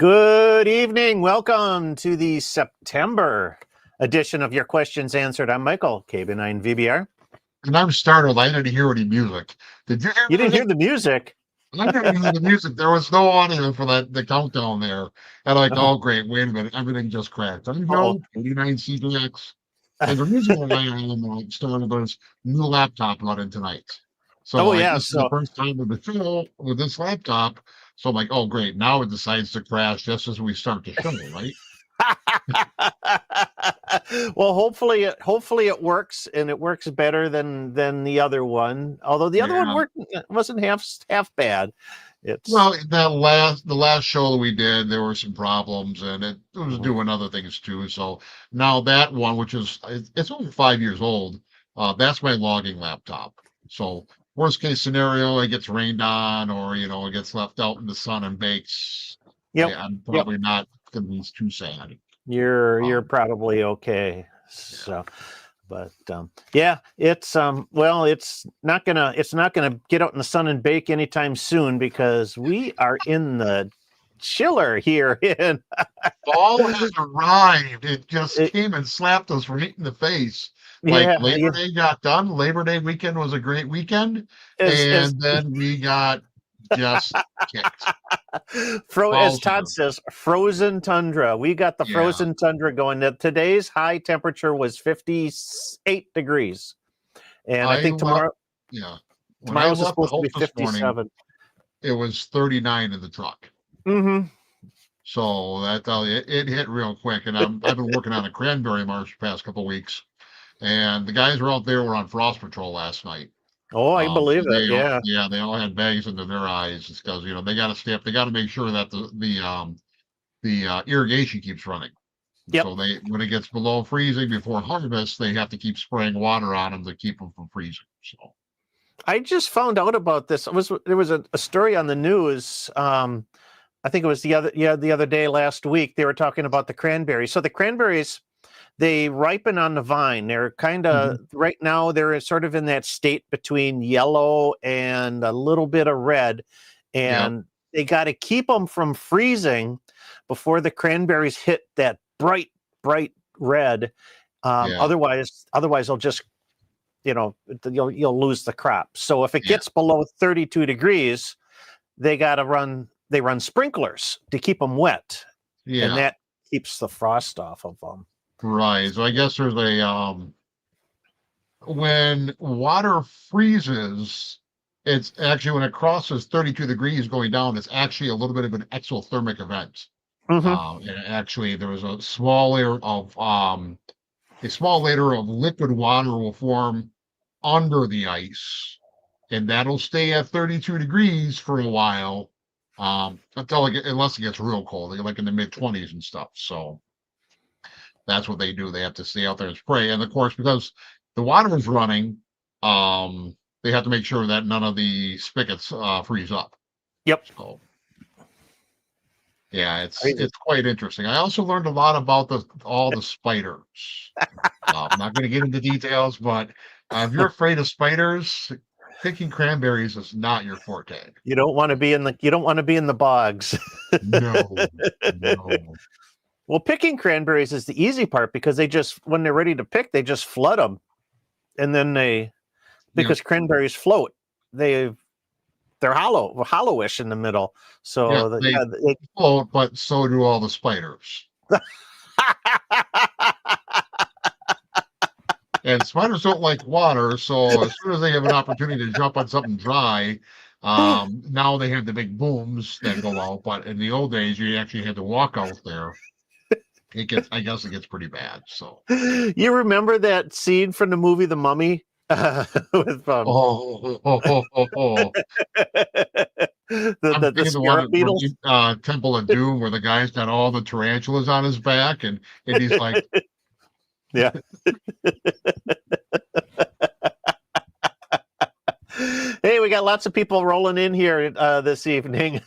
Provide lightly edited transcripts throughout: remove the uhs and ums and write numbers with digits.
Good evening. Welcome to the September edition of Your Questions Answered. I'm Michael, KB9VBR. And I'm startled. I didn't hear any music. Did you hear You didn't music? hear the music? I didn't hear the music. There was no audio for the countdown there. And Oh, oh great, wait a minute. Everything just crashed. I'm oh. Joe, 89 CDX. And the reason why I started was new laptop running tonight. So Oh, yeah. this is the So, first time with the show with this laptop. So I'm like, oh great, now it decides to crash just as we start the show, right? well, hopefully it works, and it works better than the other one. Although the other one Yeah. wasn't half bad. It's Well, the last show that we did, there were some problems, and it was doing other things too. So now that one, which is it's only 5 years old, that's my logging laptop. So worst case scenario, it gets rained on, or it gets left out in the sun and bakes. yep, I'm yep. probably not going to be too sad. You're Um, probably okay. yeah. So, but yeah, it's it's not gonna get out in the sun and bake anytime soon because we are in the chiller here in Fall has arrived. It just it, came and slapped us right in the face. Like yeah, Labor Day got done. Labor Day weekend was a great weekend. as And then we got just kicked. as Fall's Todd here. says, frozen tundra. We got the Yeah. frozen tundra going. Today's high temperature was 58 degrees, and I I think left, yeah. When I tomorrow's left the supposed to be house this morning, 57. it was 39 in the truck. Mm-hmm. So that it hit real quick. And I've been working on a cranberry marsh the past couple weeks. And the guys were out there were on frost patrol last night. Oh, I believe So it. Yeah. they all had bags under their eyes because they got to step, they got to make sure that the irrigation keeps running. Yep. So when it gets below freezing before harvest, they have to keep spraying water on them to keep them from freezing. So I just found out about this. There was a story on the news. I think it was the other day last week. They were talking about the cranberries. So the cranberries, they ripen on the vine. They're kind of right now. They're sort of in that state between yellow and a little bit of red, and they got to keep them from freezing before the cranberries hit that bright red. Otherwise they'll just you'll lose the crop. So if it gets below 32 degrees, they run sprinklers to keep them wet, and that keeps the frost off of them. Right. So I guess there's when water freezes, it's actually when it crosses 32 degrees going down, it's actually a little bit of an exothermic event. And actually there was a small layer of liquid water will form under the ice, and that'll stay at 32 degrees for a while, unless it gets real cold, like in the mid-20s and stuff. So that's what they do. They have to stay out there and spray. And of course, because the water is running, they have to make sure that none of the spigots freeze up. Yep. So, yeah, it's quite interesting. I also learned a lot about all the spiders. I'm not going to get into details, but if you're afraid of spiders, picking cranberries is not your forte. You don't want to be in the bogs. No, no. Well, picking cranberries is the easy part because when they're ready to pick, they just flood them, and then because cranberries float, they're hollowish in the middle. So they float, but so do all the spiders. And spiders don't like water, so as soon as they have an opportunity to jump on something dry, now they have the big booms that go out. But in the old days, you actually had to walk out there. I guess it gets pretty bad. So you remember that scene from the movie The Mummy? With the spirit beetles? Temple of Doom, where the guy's got all the tarantulas on his back, and he's like, yeah. Hey, we got lots of people rolling in here this evening.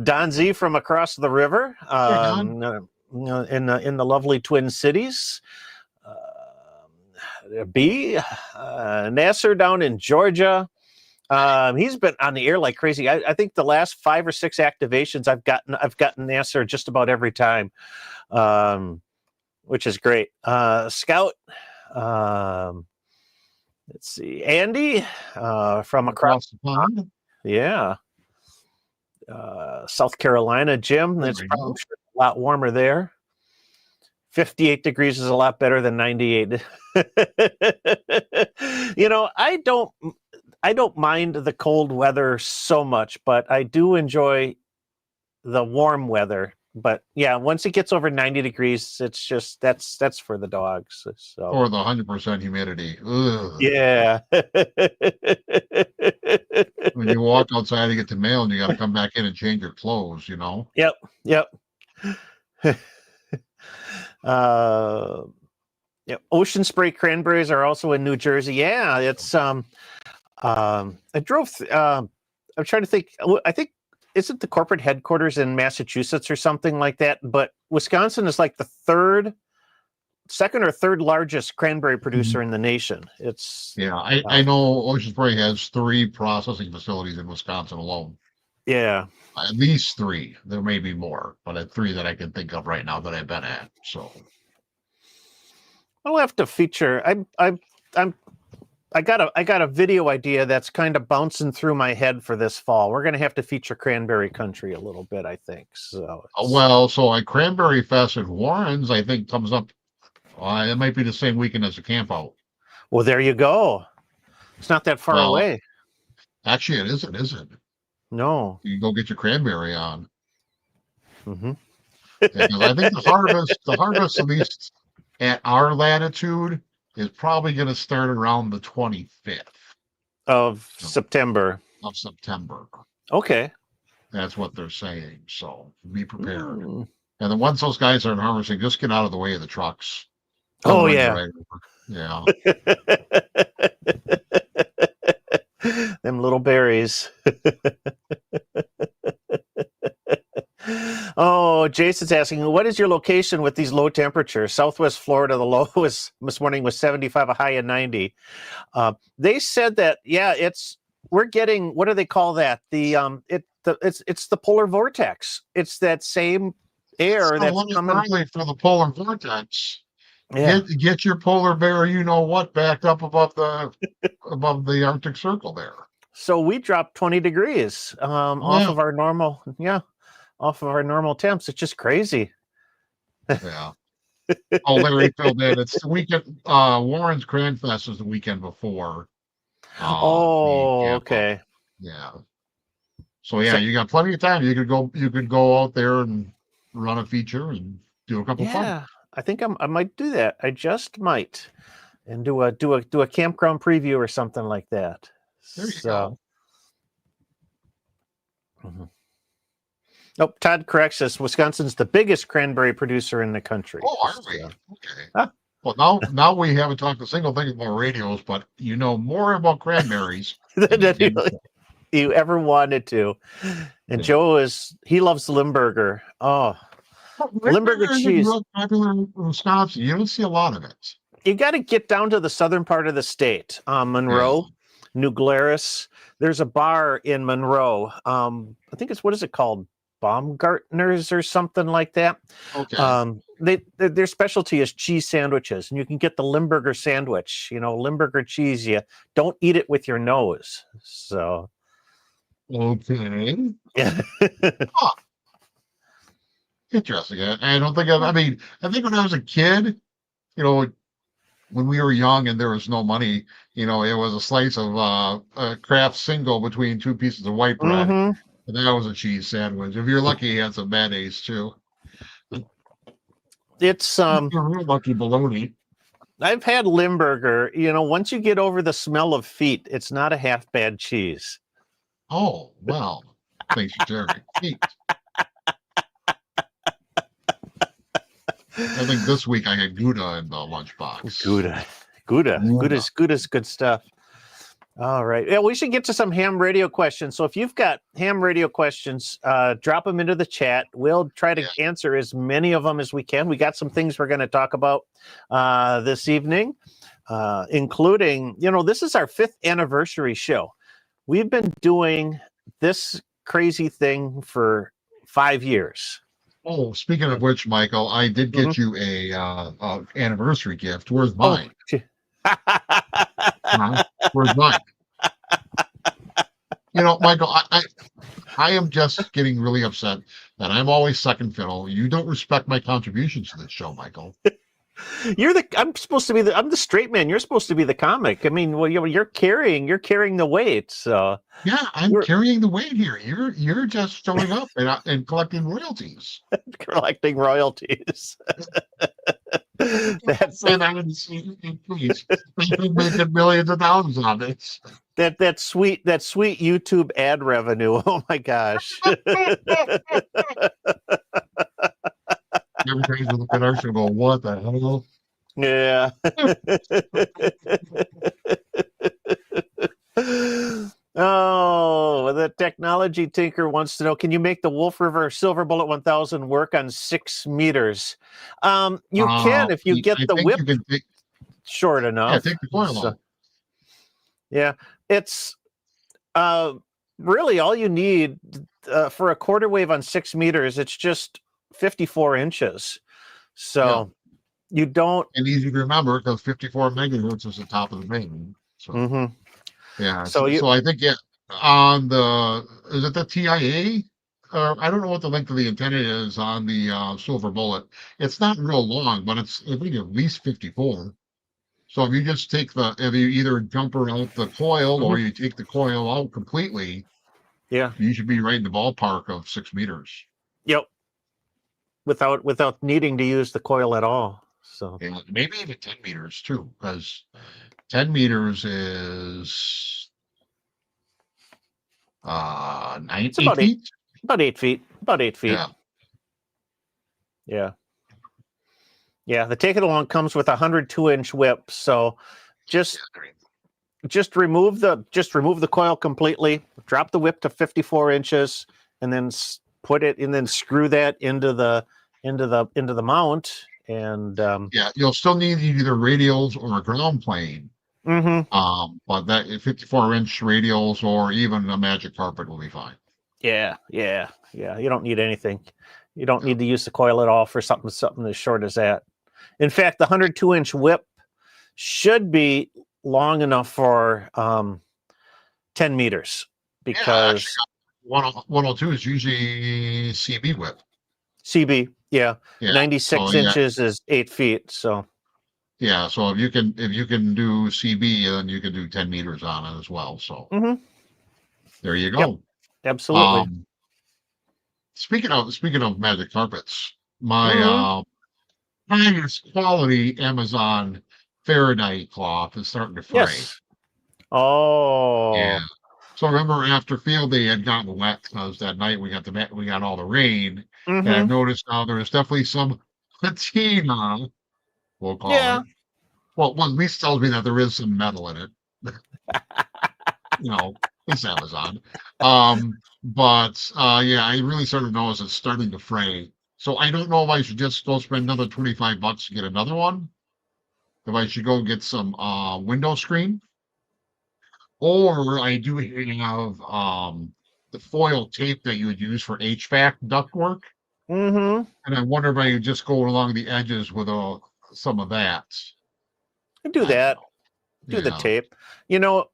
Don Z from across the river, in the lovely Twin Cities. B, Nasser down in Georgia. He's been on the air like crazy. I think the last 5 or 6 activations I've gotten the answer just about every time, which is great. Scout, let's see, Andy from across the pond. yeah, South Carolina. Jim, that's probably a lot warmer there. 58 degrees is a lot better than 98. I don't mind the cold weather so much, but I do enjoy the warm weather. But yeah, once it gets over 90 degrees, it's just that's for the dogs. So Or the 100% humidity. Ugh. yeah. When you walk outside to get the mail and you got to come back in and change your clothes, Yep. Yeah, ocean spray cranberries are also in New Jersey. Yeah, it's I drove. I'm trying to think. I think isn't the corporate headquarters in Massachusetts or something like that? But Wisconsin is like the second or third largest cranberry producer in the nation. It's I know Ocean Spray has 3 processing facilities in Wisconsin alone. Yeah, at least 3. There may be more, but at 3 that I can think of right now that I've been at. So I'll have to feature. I got a video idea that's kind of bouncing through my head for this fall. We're going to have to feature Cranberry Country a little bit, I think. So a Cranberry Fest at Warren's, I think, comes up. It might be the same weekend as the camp out. Well, there you go. It's not that far away. Actually, it isn't, is it? No. You can go get your cranberry on. Mm-hmm. Because I think the harvest, at least at our latitude, is probably going to start around the 25th of September. Okay. That's what they're saying. So be prepared. And then once those guys are harvesting, just get out of the way of the trucks. Oh, yeah. Right, yeah. Them little berries. Oh, Jason's asking, what is your location with these low temperatures? Southwest Florida, the low was this morning was 75, a high of 90. They said that, we're getting, what do they call that? It's the polar vortex. It's that same air that's coming for the polar vortex. Yeah. Get your polar bear, back up above the Arctic Circle there. So we dropped 20 degrees off of our normal, temps. It's just crazy. Yeah. Oh, Larry filled in. It's the weekend. Warren's Cran Fest is the weekend before. Okay. Yeah. So you got plenty of time. You could go out there and run a feature and do a couple fun. Yeah, I think I might do that. I just might, and do a campground preview or something like that. There you go. Mm-hmm. Nope. Todd corrects us. Wisconsin's the biggest cranberry producer in the country. Oh, are we? Okay. Huh? Well, now we haven't talked a single thing about radios, but you know more about cranberries than you ever wanted to. And Joe he loves Limburger. Oh, Limburger cheese. Real popular in Wisconsin. You don't see a lot of it. You got to get down to the southern part of the state, Monroe, New Glarus. There's a bar in Monroe. I think what is it called? Baumgartner's or something like that. Okay. Their specialty is cheese sandwiches, and you can get the Limburger sandwich. Limburger cheese. You don't eat it with your nose. So. Okay. Yeah. Interesting. I don't think I think when I was a kid, when we were young and there was no money, it was a slice of a Kraft single between 2 pieces of white bread. Mm-hmm. And that was a cheese sandwich. If you're lucky, you had some mayonnaise too. It's you're real lucky baloney. I've had Limburger. Once you get over the smell of feet, it's not a half bad cheese. Oh, well. Thanks for sharing. Feet. I think this week I had Gouda in the lunchbox. Gouda's good stuff. All right. Yeah, we should get to some ham radio questions. So if you've got ham radio questions, drop them into the chat. We'll try to answer as many of them as we can. We got some things we're going to talk about this evening, including, this is our 5th anniversary show. we've been doing this crazy thing for 5 years. Oh, speaking of which, Michael, I did Mhm. get you a anniversary gift. Where's Oh, mine? Huh? Where's mine? Michael, I am just getting really upset that I'm always second fiddle. You don't respect my contributions to this show, Michael. I'm supposed to be I'm the straight man. You're supposed to be the comic. I mean, well, you're carrying the weight. So Yeah, I'm you're carrying the weight here. You're just showing up and collecting royalties. collecting royalties. That's Say that in the scene, please. They've been making millions of dollars on this. that sweet YouTube ad revenue. Oh my gosh. Every time you look at our show, go, what the hell? Yeah. Oh, the technology tinker wants to know, can you make the Wolf River Silver Bullet 1000 work on 6 meters? You can if you get I the think whip you can take, short enough. take the coil So, out. yeah, it's really all you need for a quarter wave on 6 meters. It's just 54 inches. So you don't. And easy to remember because 54 megahertz is the top of the main. So Mhm. yeah, So so I think on the is it the TIA? I don't know what the length of the antenna is on the Silver Bullet. It's not real long, but I think at least 54. So if you just if you either jumper out the coil or Mhm. you take the coil out completely, Yeah. you should be right in the ballpark of 6 meters. Yep. Without needing to use the coil at all. So And maybe even 10 meters too, because 10 meters is it's 8 feet. about 8 feet. About 8 feet. Yeah. Yeah. Yeah. The take it along comes with a 102-inch whip. So just remove the coil completely, drop the whip to 54 inches, and then screw that into the mount. And Yeah, you'll still need either radials or a ground plane. mhm. But that 54-inch radials or even a magic carpet will be fine. Yeah. You don't need anything. You don't Yeah. need to use the coil at all for something as short as that. In fact, the 102-inch whip should be long enough for 10 meters Yeah, because actually, 102 is usually CB whip. CB, yeah, Yeah. 96 So yeah, inches is 8 feet. So yeah. So if you can do CB, then you can do 10 meters on it as well. So mhm. there you Yep, go. absolutely. Um, speaking of magic carpets, my Mhm. highest quality Amazon Faraday cloth is starting to fray. Yes. Oh, Yeah. So remember after field day had gotten wet because that night we got all the rain, and I've mhm. noticed now there's definitely some patina, we'll call it. Yeah. Well, at least tells me that there is some metal in it. It's Amazon. But yeah, I really sort of notice it's starting to fray. So I don't know if I should just go spend another $25 to get another one. If I should go get some window screen. Or I do have the foil tape that you would use for HVAC ductwork, Mhm. and I wonder if I could just go along the edges with some of that. Do I don't that. know. Do the Yeah. tape.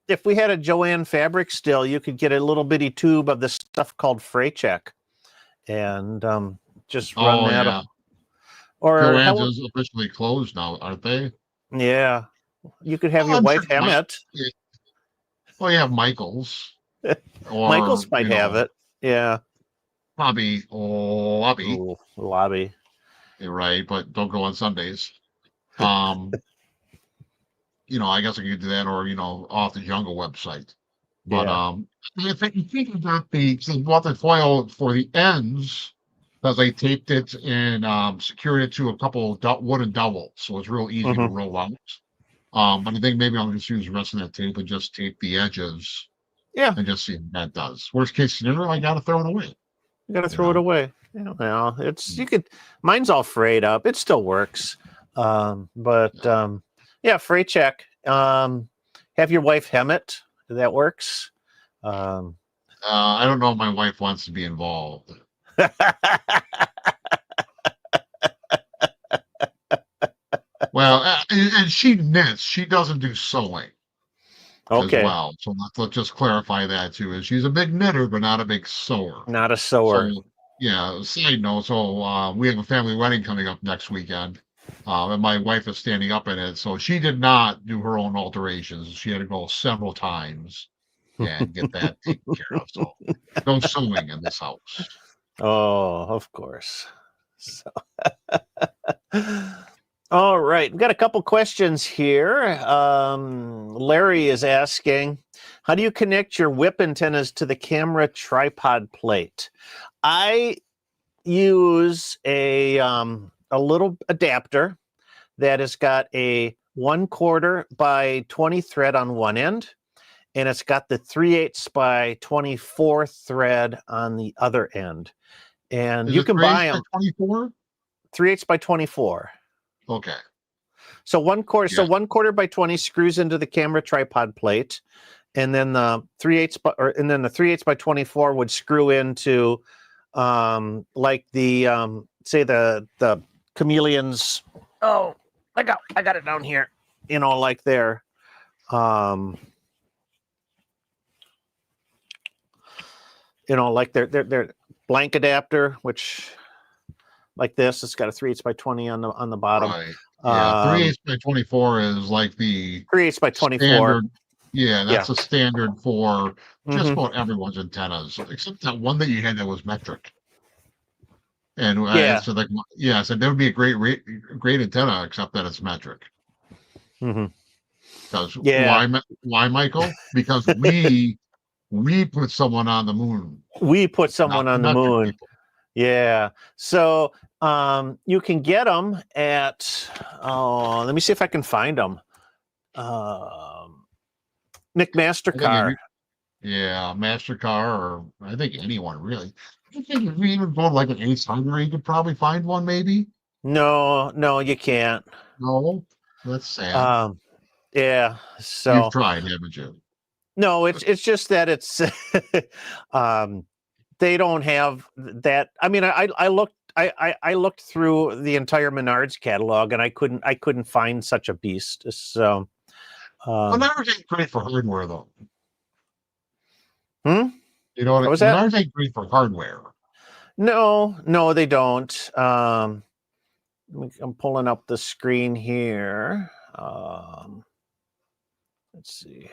If we had a Joanne fabric still, you could get a little bitty tube of this stuff called Fray Check, and just run Oh that. yeah. Or Joann's how? is officially closed now, aren't they? Yeah, you could have Oh, your I'm wife sure hem it. Yeah. Well, you have Michael's, or Michaels might have it. Yeah. probably Lobby, Ooh, lobby. right? But don't go on Sundays. Um, I guess I could do that, or off the Jungle website. But Yeah. I think I got bought the foil for the ends because I taped it and secured it to a couple of wooden dowels, so it's real easy to Hmm. roll out. But I think maybe I'll just use the rest of that tape and just tape the edges Yeah. and just see what that does. Worst case scenario, I gotta throw it away. You got to You throw it know, away. Yeah, well, Mm. you could. Mine's all frayed up. It still works. But Yeah. yeah, fray check. Have your wife hem it. That works. I don't know if my wife wants to be involved. Well, and she knits. She doesn't do sewing as Okay, well. So let's just clarify that too. Is she's a big knitter, but not a big sewer. not a sewer. So yeah. Side note. So we have a family wedding coming up next weekend, and my wife is standing up in it. So she did not do her own alterations. She had to go several times and get that taken care of. So no sewing in this house. Oh, of course. So, all right, we've got a couple questions here. Larry is asking, how do you connect your whip antennas to the camera tripod plate? I use a little adapter that has got a 1/4 by 20 thread on one end, and it's got the 3/8 by 24 thread on the other end. And Is you it can 3 buy by them 24? 3/8 by 24. Okay. So 1/4, so Yeah. 1/4 by 20 screws into the camera tripod plate, and then the 3/8 and then the 3/8 by 24 would screw into like the say the chameleons. Oh, I got it down here. You know, like their like their blank adapter, which like this, it's got a 3/8 by 20 on the bottom. Right. Yeah. 3/8 by 24 is like the 3/8 by 24. standard. Yeah, Yeah. that's a standard for just Mhm. about everyone's antennas, except that one that you had that was metric. And Yeah. so like, yeah, so that would be a great antenna, except that it's metric. Mhm. Because Yeah. why, Michael? Because we put someone on the moon, We put not someone the on the metric moon. people. Yeah. So you can get them at, let me see if I can find them. Nick I think if Mastercar. yeah, MasterCard, or I think anyone really. I think if you even go to like an Ace Hardware, you could probably find one, maybe. No, you can't. No, that's sad. Um, yeah. You've So tried, haven't you? no, it's just that it's um, they don't have that. I mean, I looked. I looked through the entire Menards catalog and I couldn't find such a beast. So Well, Menards ain't great for hardware, though. hmm? You know What what? was that? Menards ain't great for hardware. No, they don't. I'm pulling up the screen here. Let's see.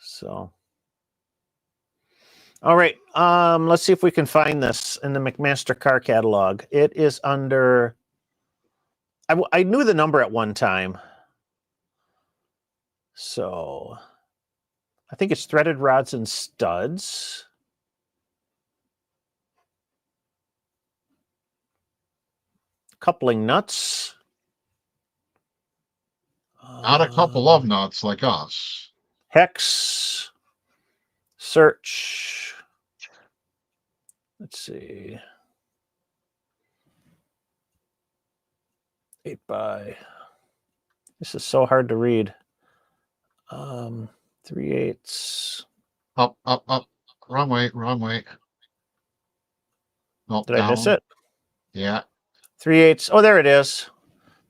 So, all right. Let's see if we can find this in the McMaster car catalog. It is under. I knew the number at one time. So, I think it's threaded rods and studs. Coupling nuts. Not a couple of nuts like us. Hex. Search. Let's see. 8 by. This is so hard to read. 3/8. Up. Wrong way. Nope, Did I down. miss it? Yeah. 3/8. Oh, there it is.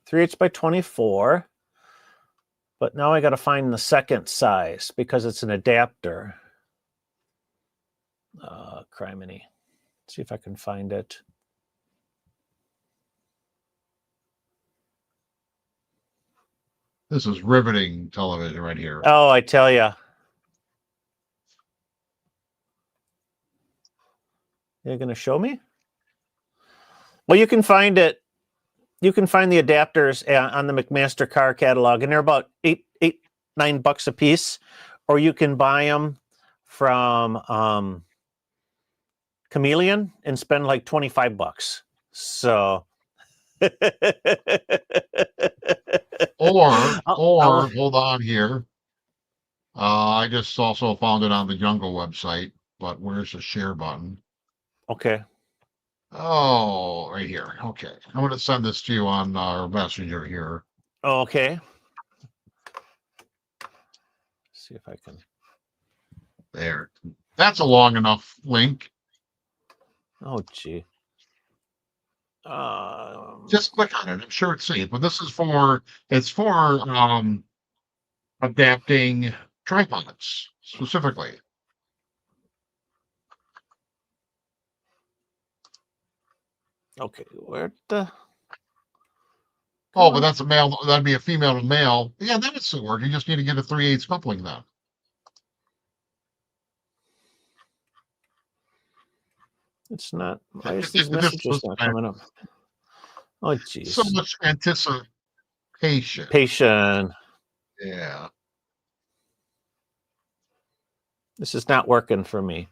3/8 by 24. But now I got to find the second size because it's an adapter. Criminy. See if I can find it. This is riveting television right here. Oh, I tell you. You're going to show me? Well, you can find it. You can find the adapters on the McMaster car catalog, and they're about $9 a piece, or you can buy them from Chameleon and spend like $25. So, Or I'll hold on here. I just also found it on the Jungle website, but where's the share button? okay. Oh, right here. Okay. I'm going to send this to you on our messenger here. Okay. See if I can. There. That's a long enough link. Oh, gee. Just click on it. I'm sure it's safe. But this is for adapting tripods specifically. Okay, where the? Oh, but that's a male. That'd be a female to male. Yeah, that would still work. You just need to get a 3/8 coupling then. It's not. Why is these messages not coming up? Oh, geez. So much anticipation. Patient. Yeah. This is not working for me.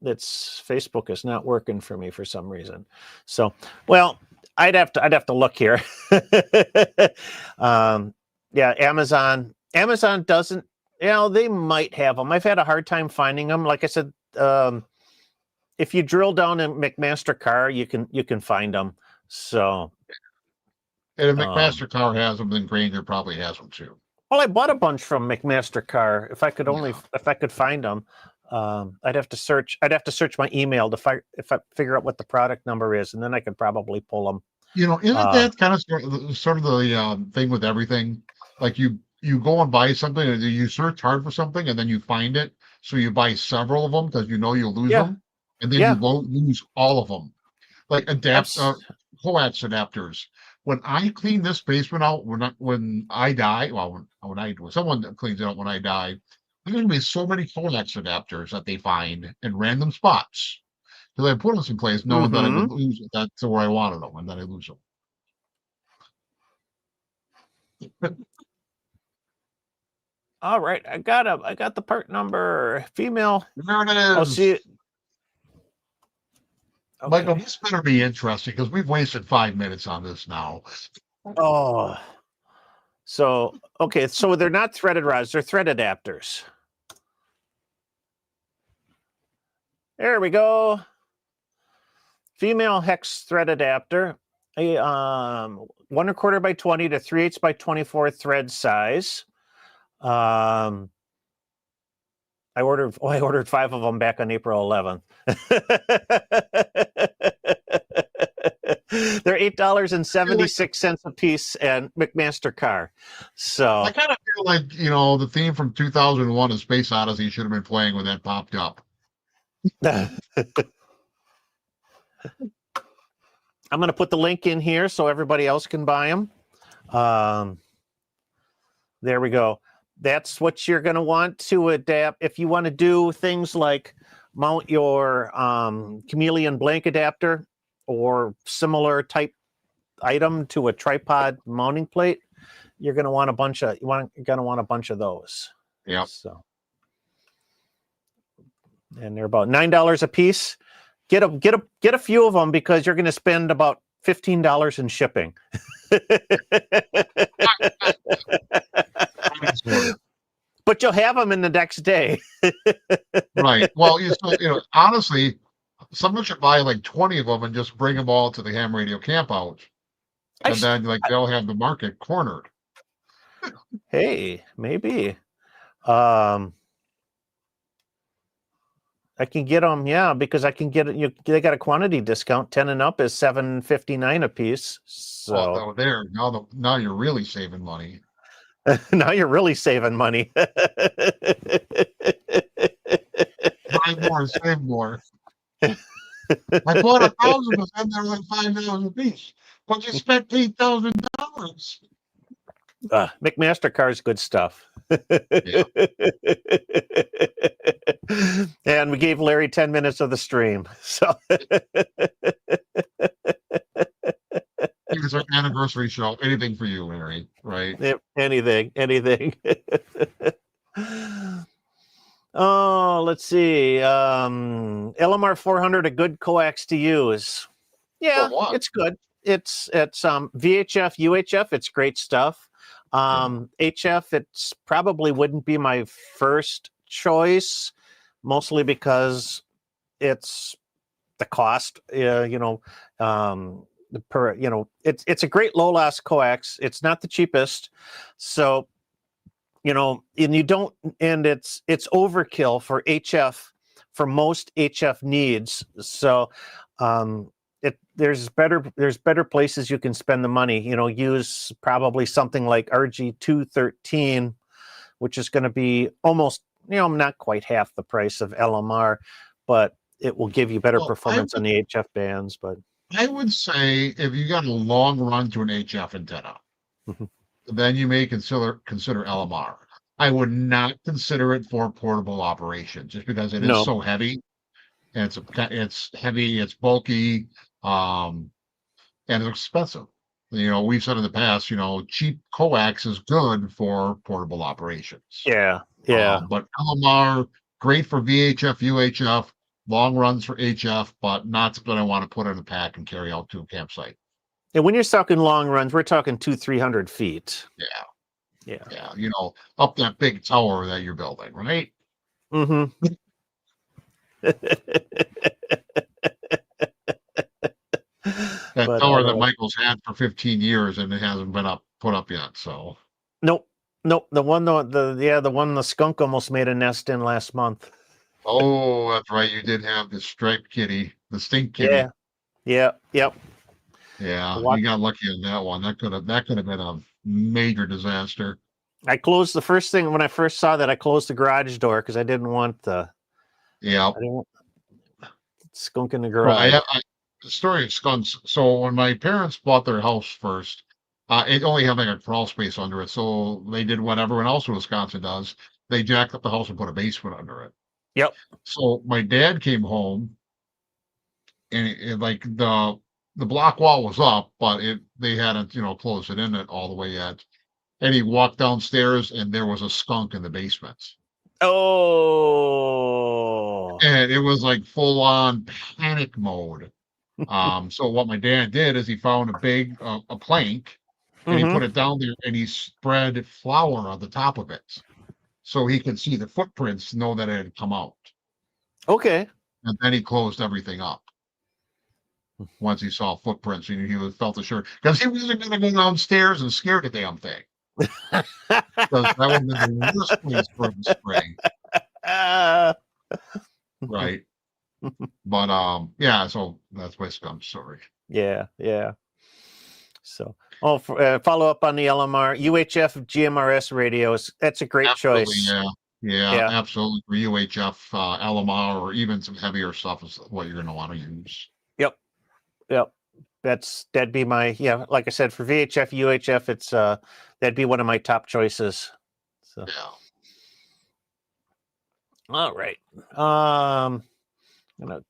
It's Facebook is not working for me for some reason. So, well, I'd have to look here. Yeah, Amazon doesn't. They might have them. I've had a hard time finding them. Like I said, if you drill down in McMaster Car, you can find them. So, and if McMaster Car has them, then Grainger probably has them too. Well, I bought a bunch from McMaster Car. If I could find them, I'd have to search my email to figure out what the product number is, and then I could probably pull them. Isn't that kind of sort of the thing with everything? Like you go and buy something, and you search hard for something, and then you find it, so you buy several of them because you'll lose them, and then you lose all of them. Like coax adapters. When I clean this basement out, when I die, when someone cleans it out when I die, there's going to be so many coax adapters that they find in random spots. Because I put them someplace knowing that I would lose it. That's where I wanted them, and then I lose them. All right, I got the part number. Female. There it is. I'll see it. Okay. Michael, this better be interesting because we've wasted 5 minutes on this now. Oh. So they're not threaded rods, they're thread adapters. There we go. Female hex thread adapter. A 1 1/4 by 20 to 3/8 by 24 thread size. I ordered 5 of them back on April 11th. They're $8.76 a piece and McMaster Car. So I kind of feel like, the theme from 2001 A Space Odyssey should have been playing when that popped up. I'm going to put the link in here so everybody else can buy them. There we go. That's what you're going to want to adapt. If you want to do things like mount your chameleon blank adapter or similar type item to a tripod mounting plate, you're going to want a bunch of those. Yeah. So, and they're about $9 a piece. Get a few of them because you're going to spend about $15 in shipping. But you'll have them in the next day. Right. Well, honestly, someone should buy like 20 of them and just bring them all to the ham radio camp out. And then they'll have the market cornered. Hey, maybe. I can get them, because I can get it. They got a quantity discount. 10 and up is $7.59 a piece. So there. Now you're really saving money. Now you're really saving money. Buy more, save more. I bought 1,000, but then they're like $5 a piece. But you spent $8,000. McMaster Car's good stuff. Yeah. And we gave Larry 10 minutes of the stream. So it was our anniversary show. Anything for you, Larry, right? Anything. Oh, let's see. LMR 400, a good coax to use. Yeah, it's good. It's VHF, UHF. It's great stuff. HF, it's probably wouldn't be my first choice, mostly because it's the cost. It's a great low loss coax. It's not the cheapest, so and you don't, and it's overkill for HF, for most HF needs. So there's better places you can spend the money. Use probably something like RG213, which is going to be almost, not quite half the price of LMR, but it will give you better Well, performance on the HF bands. But I would say if you got a long run to an HF antenna, then you may consider LMR. I would not consider it for portable operation just because it is no, so heavy. And it's heavy, it's bulky, and it's expensive. We've said in the past, cheap coax is good for portable operations. yeah, But LMR, great for VHF, UHF, long runs for HF, but not something I want to put in a pack and carry out to a campsite. and when you're talking long runs, we're talking 200-300 feet. Yeah. Up that big tower that you're building, right? Mm-hmm. That But tower that Michael's had for 15 years and it hasn't been put up yet. So nope. The one the one the skunk almost made a nest in last month. oh, that's right. You did have the striped kitty, the stink kitty. Yeah. Yep. Yeah, you got lucky on that one. That could have been a major disaster. I closed the first thing when I first saw that. I closed the garage door because I didn't want the skunk in the garage. So the story of skunks. So when my parents bought their house first, it only had like a crawl space under it. So they did what everyone else in Wisconsin does. They jacked up the house and put a basement under it. Yep. So my dad came home and like the block wall was up, but they hadn't, closed it in it all the way yet. And he walked downstairs and there was a skunk in the basement. Oh. And it was like full on panic mode. So what my dad did is he found a big a plank and he put it down there and he spread flour on the top of it so he could see the footprints, know that it had come out. Okay. And then he closed everything up. Once he saw footprints, he felt assured because he wasn't going to go downstairs and scare the damn thing. Because that would have been the worst place for him to spray. Right. But yeah, so that's my skunk story. Yeah. So follow up on the LMR UHF GMRS radios. That's a great choice. Yeah, absolutely. For UHF LMR or even some heavier stuff is what you're going to want to use. Yep. That'd be my, like I said, for VHF, UHF, it's that'd be one of my top choices. So all right. I'm gonna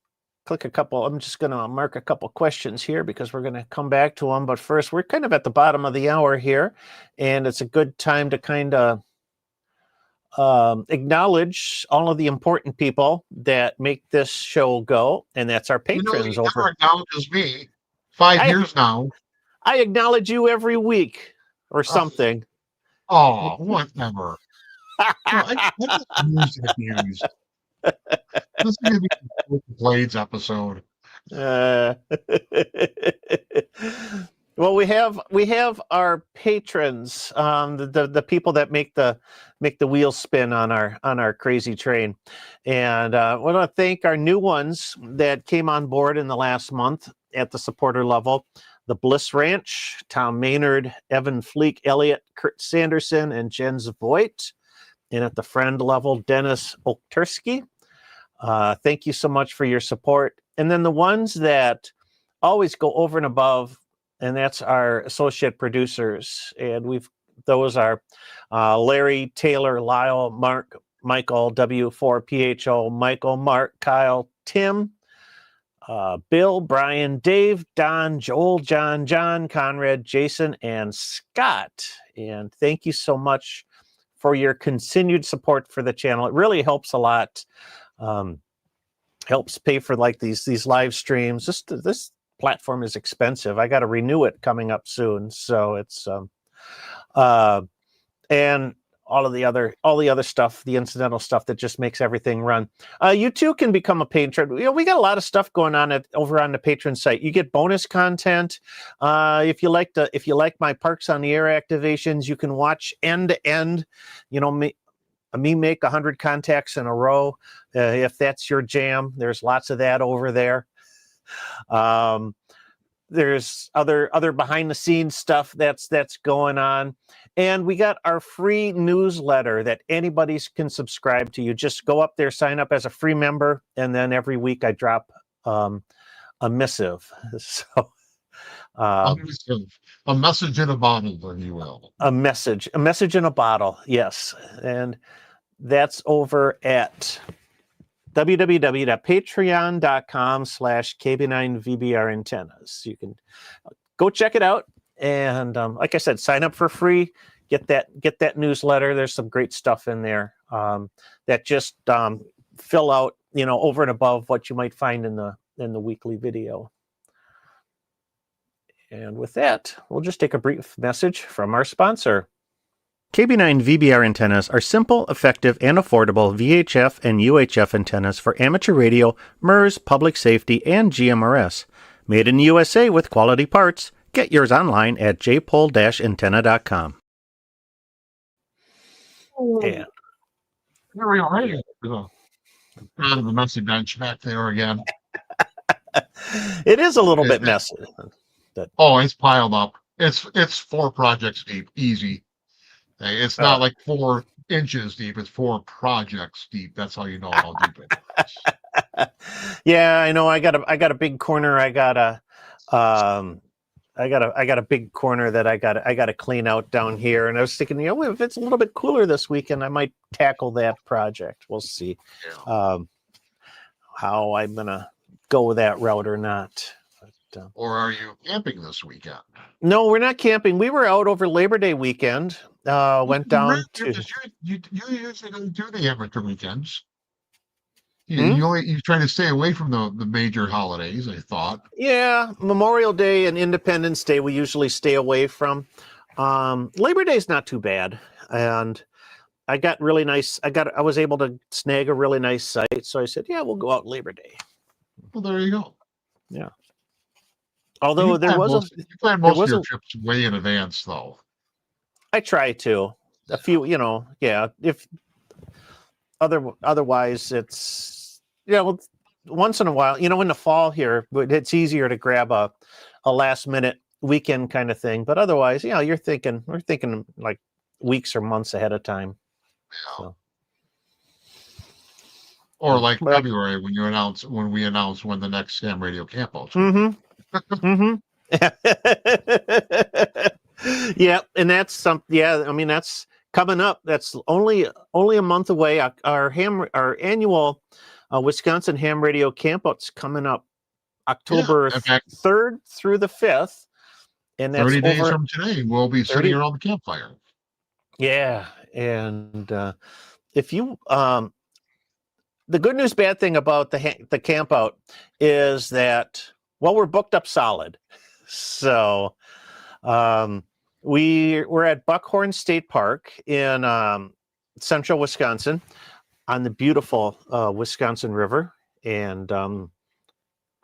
click a couple. I'm just gonna mark a couple questions here because we're gonna come back to them. But first, we're kind of at the bottom of the hour here, and it's a good time to kind of acknowledge all of the important people that make this show go, and that's our patrons. You never acknowledges me. 5 years now. I acknowledge you every week or something. Oh, whatever. I get confused. This is going to be the Blades episode. Well, we have our patrons, the people that make the wheels spin on our crazy train, and I want to thank our new ones that came on board in the last month at the supporter level. The Bliss Ranch, Tom Maynard, Evan Fleek, Elliott, Kurt Sanderson, and Jen Zavoit. And at the friend level, Dennis Okturski. Thank you so much for your support. And then the ones that always go over and above, and that's our associate producers. And those are Larry, Taylor, Lyle, Mark, Michael, W4PHO, Michael, Mark, Kyle, Tim, Bill, Brian, Dave, Don, Joel, John, Conrad, Jason, and Scott. And thank you so much for your continued support for the channel. It really helps a lot. Helps pay for like these live streams. This platform is expensive. I got to renew it coming up soon. So it's and all the other stuff, the incidental stuff that just makes everything run. You too can become a patron. We got a lot of stuff going on over on the patron site. You get bonus content. If you like my Parks on the Air activations, you can watch end to end. Me make 100 contacts in a row. If that's your jam, there's lots of that over there. There's other behind the scenes stuff that's going on. And we got our free newsletter that anybody can subscribe to. You just go up there, sign up as a free member, and then every week I drop a missive. So A message in a bottle, if you will. a message in a bottle. Yes. And that's over at www.patreon.com/KB9VBR antennas. You can go check it out. And like I said, sign up for free. Get that newsletter. There's some great stuff in there that just fill out, over and above what you might find in the weekly video. And with that, we'll just take a brief message from our sponsor. KB9 VBR antennas are simple, effective, and affordable VHF and UHF antennas for amateur radio, MURS, public safety, and GMRS. Made in the USA with quality parts. Get yours online at jpole-antenna.com. Yeah. Here we are. Out of the messy bench back there again. It is a little bit messy. Oh, it's piled up. It's 4 projects deep, easy. It's not like 4 inches deep. It's 4 projects deep. That's how you know how deep it is. Yeah, I know. I got a big corner. I got a big corner that I got to clean out down here. And I was thinking, if it's a little bit cooler this weekend, I might tackle that project. We'll see how I'm gonna go with that route or not. Or are you camping this weekend? No, we're not camping. We were out over Labor Day weekend. Went down to. You usually don't do the amateur weekends. You try to stay away from the major holidays, I thought. Yeah, Memorial Day and Independence Day we usually stay away from. Labor Day is not too bad, and I got really nice. I was able to snag a really nice site, so I said, "Yeah, we'll go out Labor Day." Well, there you go. Yeah. Although you plan most of your trips way in advance, though. I try to. A few, yeah. If otherwise, it's once in a while. In the fall here, it's easier to grab a last minute weekend kind of thing. But otherwise, we're thinking like weeks or months ahead of time. Yeah. So. Or like February when we announce when the next Ham Radio Campout's. Mm-hmm. Yeah, and that's that's coming up. That's only a month away. Our annual Wisconsin Ham Radio Campout's coming up October 3rd through the 5th, and that's 30 days from today. We'll be sitting around the campfire. Yeah, and if you the good news, bad thing about the campout is that we're booked up solid. So we're at Buckhorn State Park in central Wisconsin on the beautiful Wisconsin River and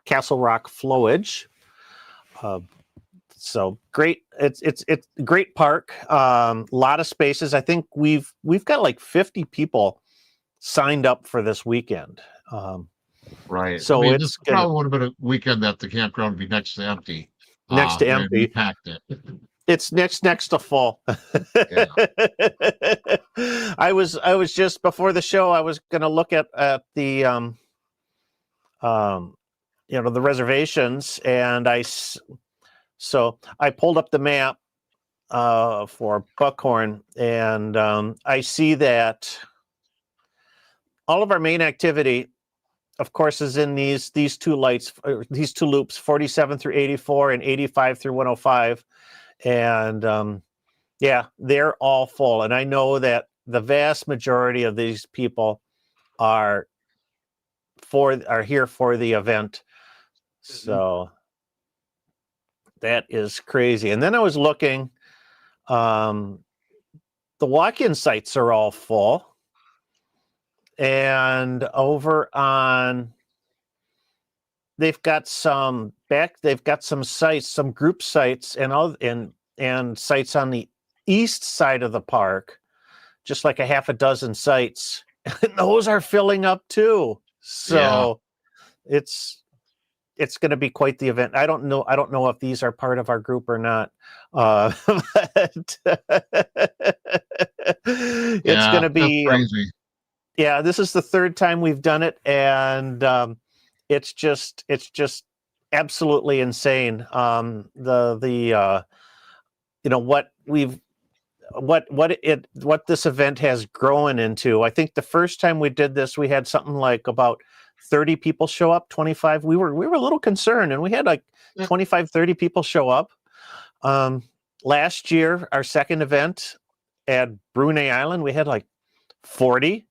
Castle Rock flowage. So great. It's a great park. A lot of spaces. I think we've got like 50 people signed up for this weekend. Right. So this probably would have been a weekend that the campground would be next to empty. Next to empty. We packed it. It's next to full. Yeah. I was just before the show. I was going to look at the the reservations, and I pulled up the map for Buckhorn, and I see that all of our main activity, of course, is in these two loops, 47 through 84 and 85 through 105. And they're all full. And I know that the vast majority of these people are here for the event. So that is crazy. And then I was looking, walk-in sites are all full. And over on, they've got some sites, some group sites and sites on the east side of the park, just like a half a dozen sites. And those are filling up too. So it's going to be quite the event. I don't know if these are part of our group or not. But it's going to That's be crazy. yeah, this is the third time we've done it, and it's just absolutely insane. What this event has grown into. I think the first time we did this, we had something like about 30 people show up, 25. We were a little concerned, and we had like 25, 30 people show up. Last year, our second event at Brunei Island, we had like 40.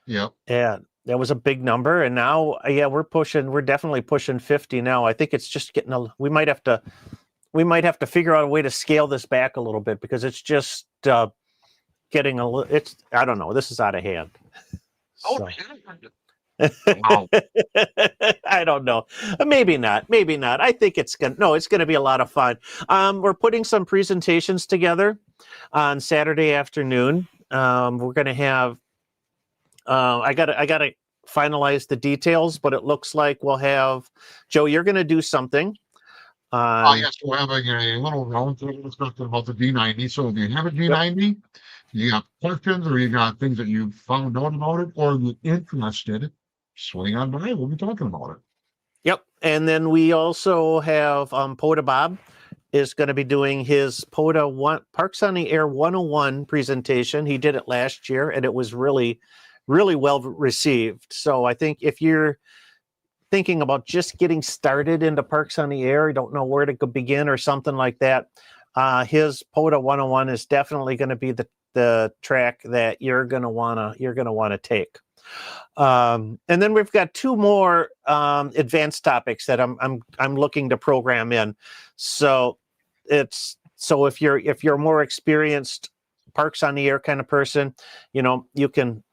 Yep. Yeah, that was a big number. And now, we're definitely pushing 50 now. I think it's just we might have to figure out a way to scale this back a little bit, because it's just getting I don't know, this is out of hand. So. Wow. I don't know. Maybe not. I think it's going to be a lot of fun. We're putting some presentations together on Saturday afternoon. We're going to have, I got to finalize the details, but it looks like we'll have, Joe, you're going to do something. Yes, we're having a little roundtable discussion about the D90. So if you have a D90, you got questions or you got things that you found out about it, or you're interested, swing on by. We'll be talking about it. Yep. And then we also have POTA Bob is going to be doing his POTA Parks on the Air 101 presentation. He did it last year, and it was really, really well received. So I think if you're thinking about just getting started into Parks on the Air, you don't know where to begin or something like that, his POTA 101 is definitely going to be the track that you're going to want to take. And then we've got two more advanced topics that I'm looking to program in. So if you're a more experienced Parks on the Air kind of person, you can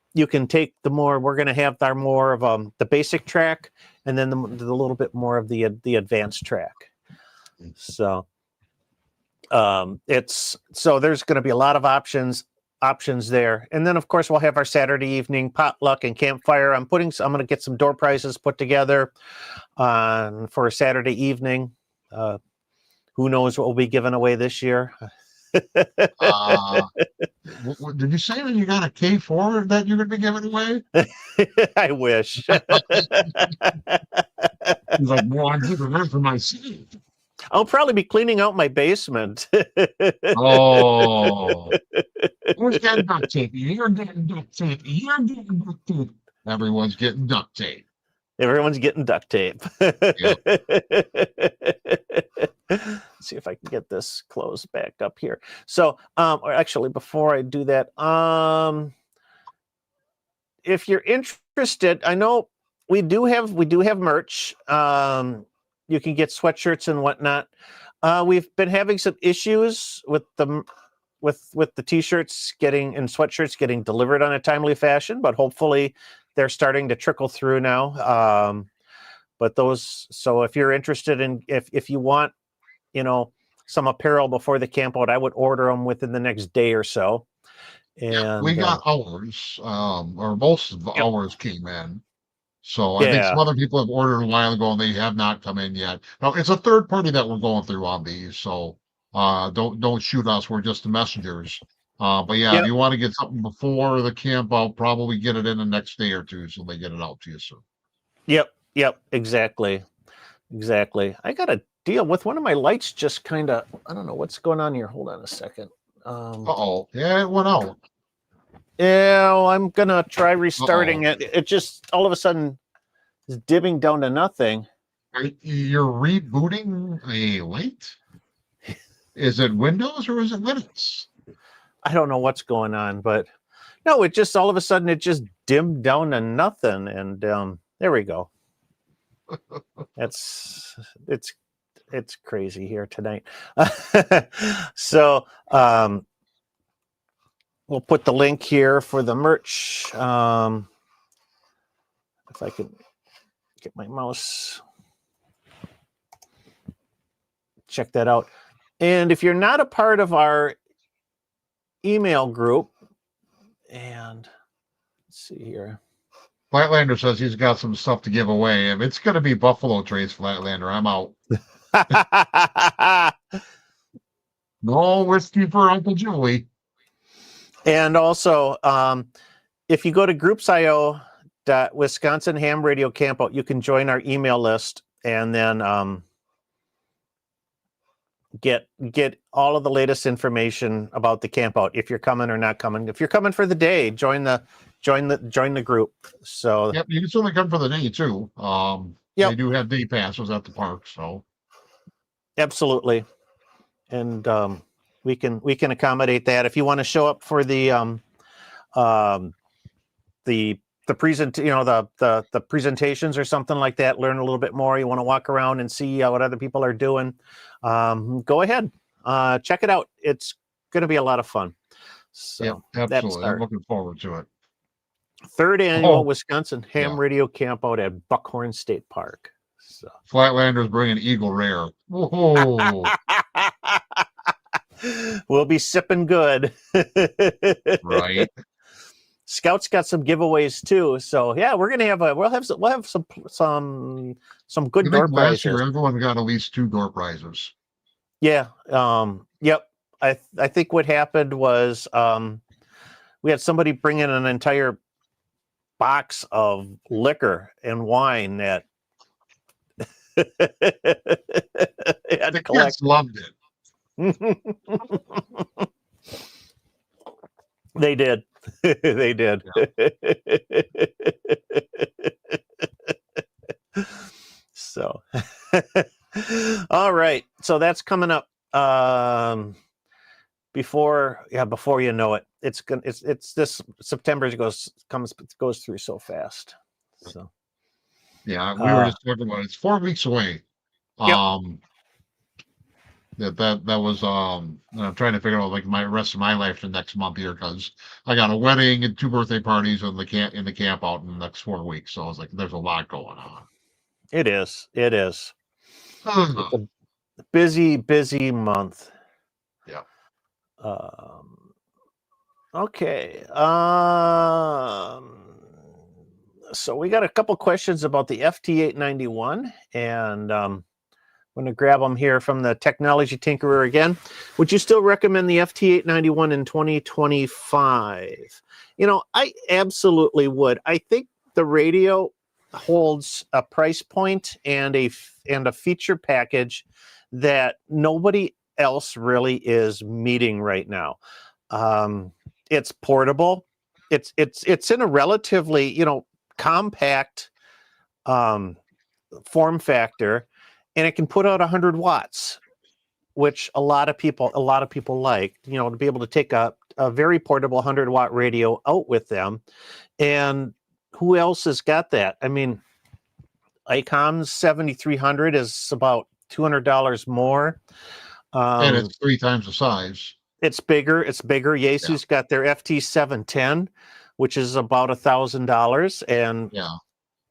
take we're going to have more of the basic track, and then the little bit more of the advanced track. So there's going to be a lot of options there. And then of course we'll have our Saturday evening potluck and campfire. I'm going to get some door prizes put together for a Saturday evening. Who knows what we'll be giving away this year? Did you say that you got a K4 that you're going to be giving away? I wish. He's like, well, I'm giving that for myself. I'll probably be cleaning out my basement. Oh, who's getting duct tape? You're getting duct tape. You're getting duct tape. Everyone's getting duct tape. Everyone's getting duct tape. Yep. See if I can get this closed back up here. So, actually, before I do that, if you're interested, I know we do have merch. You can get sweatshirts and whatnot. We've been having some issues with the t-shirts and sweatshirts getting delivered on a timely fashion, but hopefully they're starting to trickle through now. So if you're interested in, if you want, some apparel before the camp out, I would order them within the next day or so. And we got ours, or most of ours came in. So I think some Yeah. other people have ordered a while ago and they have not come in yet. Now it's a third party that we're going through on these, so don't shoot us. We're just the messengers. But yeah, if you want to get something before the camp, I'll probably get it in the next day or two, so they get it out to you soon. Yep, exactly. I got to deal with one of my lights. Just kind of, I don't know what's going on here. Hold on a second. Yeah, it went out. Yeah, well, I'm gonna try restarting it. It just all of a sudden is dimming down to nothing. You're rebooting a light? Is it Windows or is it Linux? I don't know what's going on, but no, it just all of a sudden it just dimmed down to nothing, and there we go. It's crazy here tonight. So we'll put the link here for the merch. If I can get my mouse, check that out. And if you're not a part of our email group, and let's see here. Flatlander says he's got some stuff to give away. If it's going to be Buffalo trays, Flatlander, I'm out. No whiskey for Uncle Joey. And also, if you go to groups.io.Wisconsin Ham Radio Campout, you can join our email list and then get all of the latest information about the campout. If you're coming or not coming, if you're coming for the day, join the group. So yep, you can certainly come for the day too. They do have day passes at the park, so absolutely, and we can accommodate that. If you want to show up for the the presentations or something like that, learn a little bit more, you want to walk around and see what other people are doing, go ahead, check it out. It's going to be a lot of fun. So absolutely, I'm looking forward to it. Third annual Wisconsin Ham Radio Campout at Buckhorn State Park. So Flatlander's bringing Eagle Rare. Whoa. We'll be sipping good. Right. Scout's got some giveaways too, so yeah, we'll have some good door prizes. Last year, everyone got at least 2 door prizes. Yeah. Yep. I think what happened was we had somebody bring in an entire box of liquor and wine that the kids loved it. They did. They did. Yeah. So, all right. So that's coming up. Before you know it, it's this September goes through so fast. So, yeah, we were just talking about it. It's 4 weeks away. That was I'm trying to figure out like my rest of my life the next month here, because I got a wedding and 2 birthday parties in the camp out in the next 4 weeks. So I was like, there's a lot going on. It is. It's a busy month. Yeah. Okay. So we got a couple questions about the FT891, and I'm going to grab them here from the Technology Tinkerer again. Would you still recommend the FT891 in 2025? I absolutely would. I think the radio holds a price point and a feature package that nobody else really is meeting right now. It's portable. It's in a relatively compact form factor, and it can put out 100 watts, which a lot of people like, to be able to take a very portable 100-watt radio out with them. And who else has got that? I mean, ICOM's 7300 is about $200 more. And it's 3 times the size. It's bigger. Yaesu's got their FT710, which is about $1,000 and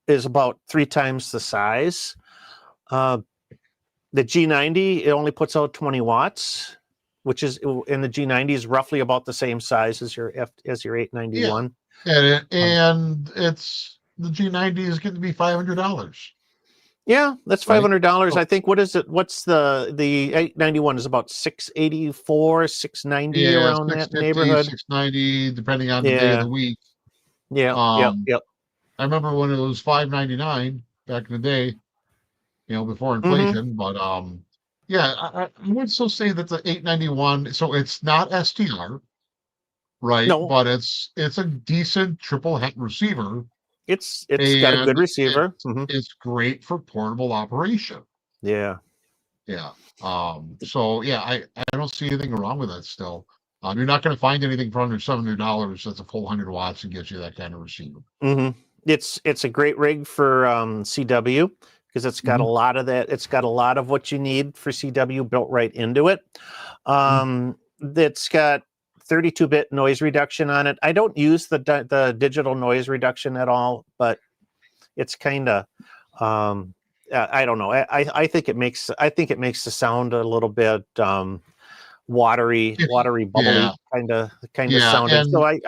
is about 3 times the size. The G90, it only puts out 20 watts, which is, and the G90 is roughly about the same size as your 891. Yeah. And it's the G90 is going to be $500. Yeah, that's $500. I think. What is it? What's the 891 is about 684, 690 around that neighborhood. 690, depending on the day of the week. Yeah. Yep. I remember when it was $599 back in the day, before inflation. But I would still say that the 891. So it's not STR, right? No. But it's a decent triple het receiver. It's got a good receiver. It's great for portable operation. Yeah. So I don't see anything wrong with that still. You're not going to find anything for under $700 that's a full 100 watts and gives you that kind of receiver. It's a great rig for CW because it's got a lot of that. It's got a lot of what you need for CW built right into it. It's got 32-bit noise reduction on it. I don't use the digital noise reduction at all, but it's kind of I don't know. I think it makes the sound a little bit watery, bubbly Yeah, kind of yeah, sounding. So and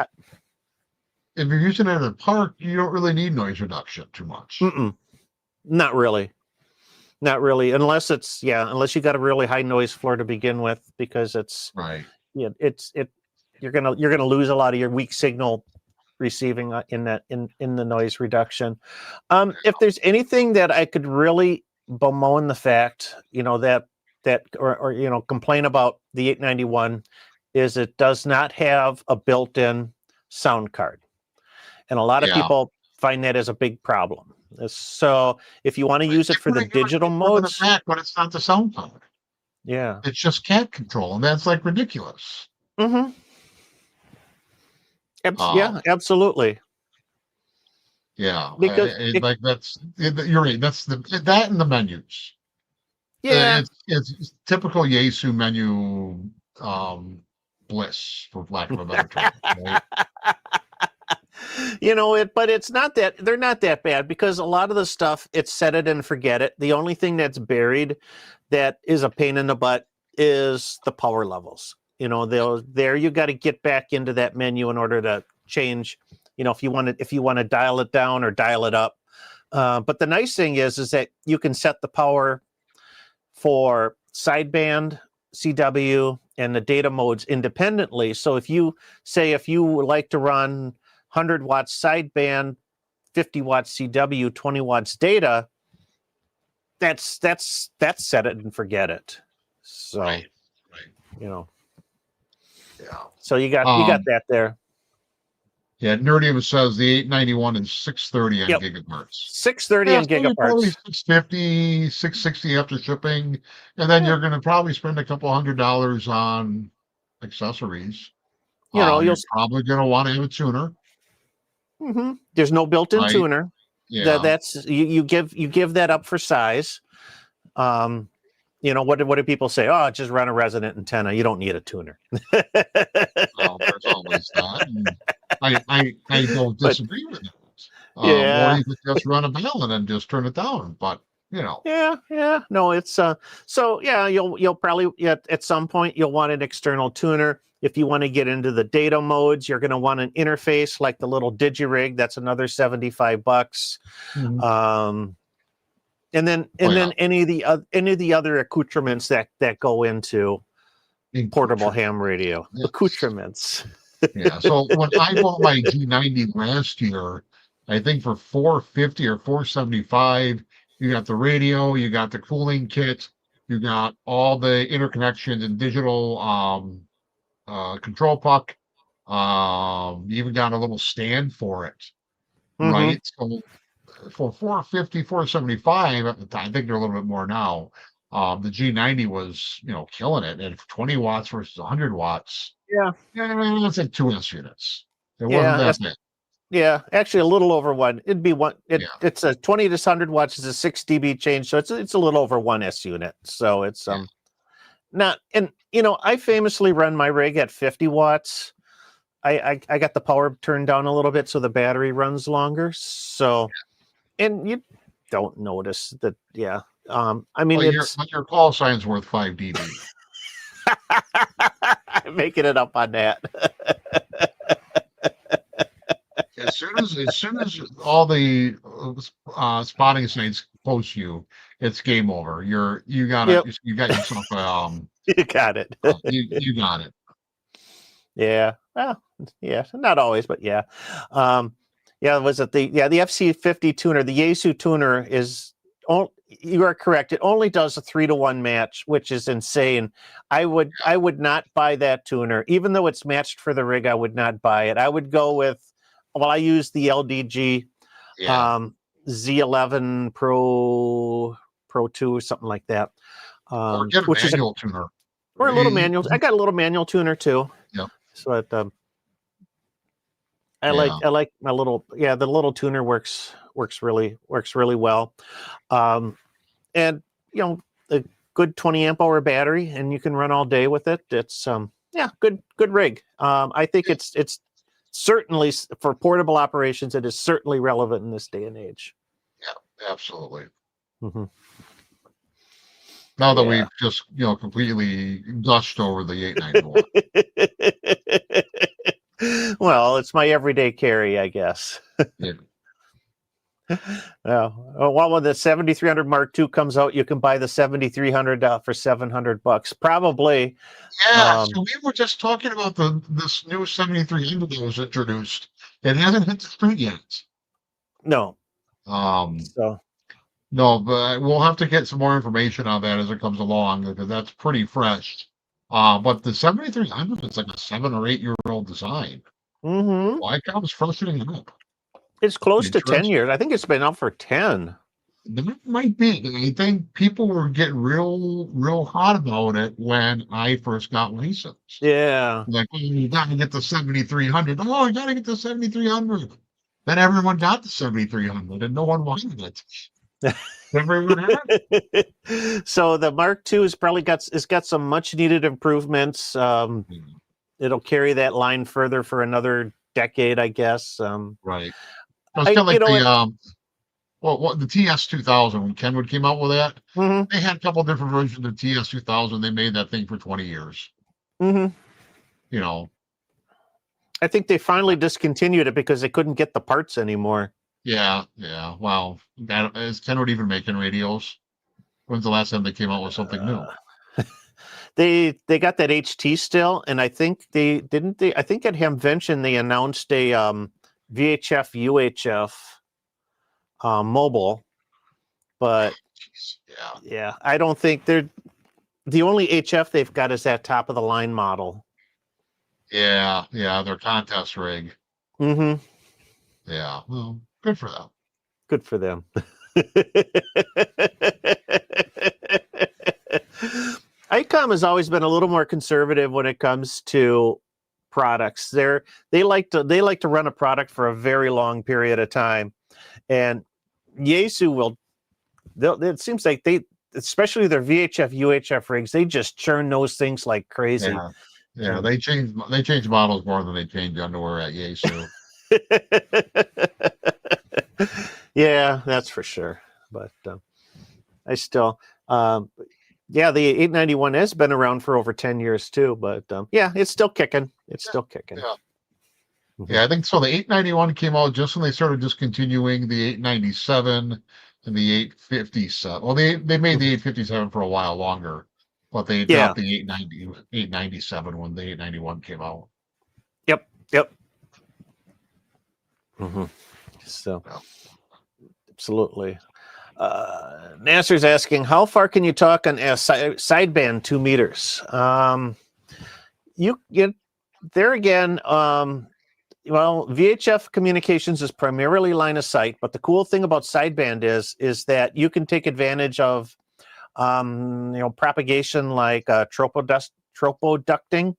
if you're using it at a park, you don't really need noise reduction too much. not really. Not really, unless you got a really high noise floor to begin with, because Right. you're gonna lose a lot of your weak signal receiving in the noise reduction. If there's anything that I could really bemoan the fact, or complain about the 891, is it does not have a built-in sound card, and a lot of Yeah. people find that as a big problem. So if you want to use it for the digital modes, back, but it's not the sound card. yeah, It's just cat control, and that's like ridiculous. mm-hmm. Yeah, absolutely. Yeah, Because like you're right. That's that and the menus. yeah, It's typical Yaesu menu bliss, for lack of a better term. Right? but it's not that they're not that bad, because a lot of the stuff, it's set it and forget it. The only thing that's buried that is a pain in the butt is the power levels. There you got to get back into that menu in order to change. If you want to dial it down or dial it up. But the nice thing is that you can set the power for sideband, CW, and the data modes independently. So if you would like to run 100 watts sideband, 50 watts CW, 20 watts data, that's set it and forget it. So, Right. Yeah. So you got that there. Yeah, Nerdium says the 891 is 630 on Yep. gigahertz. 630 on gigahertz. Probably 650, 660 after shipping, and then you're going to probably spend a couple $100 on accessories. You're probably going to want to have a tuner. Mm-hmm. There's no built-in tuner. Yeah, that's you give that up for size. What do people say? Oh, just run a resonant antenna. You don't need a tuner. Well, there's always that. And I don't disagree with it. Yeah. Or you could just run a balun and just turn it down. But Yeah. No, it's so yeah, you'll probably at some point you'll want an external tuner. If you want to get into the data modes, you're going to want an interface like the little DigiRig. That's another $75. Mm-hmm. And then any of the other accoutrements that go into portable ham radio. Yes. Accoutrements. Yeah. So when I bought my G90 last year, I think for $450 or $475, you got the radio, you got the cooling kit, you got all the interconnections and digital control puck. You even got a little stand for it. Mm-hmm. Right. So for $450, $475 at the time, I think they're a little bit more now. The G90 was, killing it. And 20 watts versus 100 watts. Yeah. That's like 2 S units. It wasn't that big. Yeah, actually a little over one. It'd be one. It's a 20 to 100 watts is a 6 dB change. So it's a little over 1 S unit. So it's not, and I famously run my rig at 50 watts. I got the power turned down a little bit so the battery runs longer. So, and you don't notice that. Yeah. I mean, your call sign's worth 5 dB. I'm making it up on that. As soon as all the spotting sites post you, it's game over. You got yourself you got it. You got it. Yeah. Well, yeah, not always, but yeah. Was it the FC50 tuner? The Yaesu tuner is you are correct. It only does a 3-to-1 match, which is insane. I would not buy that tuner, even though it's matched for the rig. I would not buy it. I would go with. Well, I use the LDG Z11 Pro 2 or something like that. Or get a manual tuner. Or a little manual. I got a little manual tuner too. Yeah. So I like my little the little tuner works really well. And a good 20 amp hour battery, and you can run all day with it. It's Yeah, good rig. I think it's certainly for portable operations. It is certainly relevant in this day and age. Yeah, absolutely. Mm-hmm. Now that Yeah. we've just completely gushed over the 891. Well, it's my everyday carry, I guess. Yeah. Well, when the 7300 Mark II comes out, you can buy the 7300 for $700. Probably. Yeah, so we were just talking about this new 7300 that was introduced. It hasn't hit the street yet. No. Um, So no, but we'll have to get some more information on that as it comes along because that's pretty fresh. But the 7300 is like a 7 or 8 year old design. mm-hmm. Like I was freshening up. It's close to 10 Interesting. years. I think it's been out for 10. That might be. I think people were getting real hot about it when I first got licensed. Yeah. Like, oh, you gotta get the 7300. Oh, you gotta get the 7300. Then everyone got the 7300 and no one wanted it. Everyone had it. So the Mark II has probably got some much needed improvements. It'll carry that line further for another decade, I guess. Right. It's kind of like the TS2000 when Kenwood came out with that. Mm-hmm. They had a couple different versions of TS2000. They made that thing for 20 years. Mm-hmm. I think they finally discontinued it because they couldn't get the parts anymore. Yeah. Wow. Is Kenwood even making radios? When's the last time they came out with something new? They got that HT still, and I think I think at Hamvention they announced a VHF UHF mobile, but yeah, I don't think they're the only HF they've got is that top of the line model. Yeah, their contest rig. Mm-hmm. Yeah, well, good for them. Good for them. ICOM has always been a little more conservative when it comes to products. They like to run a product for a very long period of time, and Yaesu will. It seems like especially their VHF UHF rigs, they just churn those things like crazy. Yeah, they change models more than they change underwear at Yaesu. Yeah, that's for sure. But I still, yeah, the 891 has been around for over 10 years too. But yeah, it's still kicking. It's still kicking. Yeah. Mm-hmm. Yeah, I think so. The 891 came out just when they started discontinuing the 897 and the 857. Well, they made the 857 for a while longer, but they dropped the 897 when the 891 came out. Yep. Mm-hmm. So, absolutely. Nasser's asking, how far can you talk on a sideband 2 meters? You get there again. Well, VHF communications is primarily line of sight, but the cool thing about sideband is that you can take advantage of propagation like tropoducting,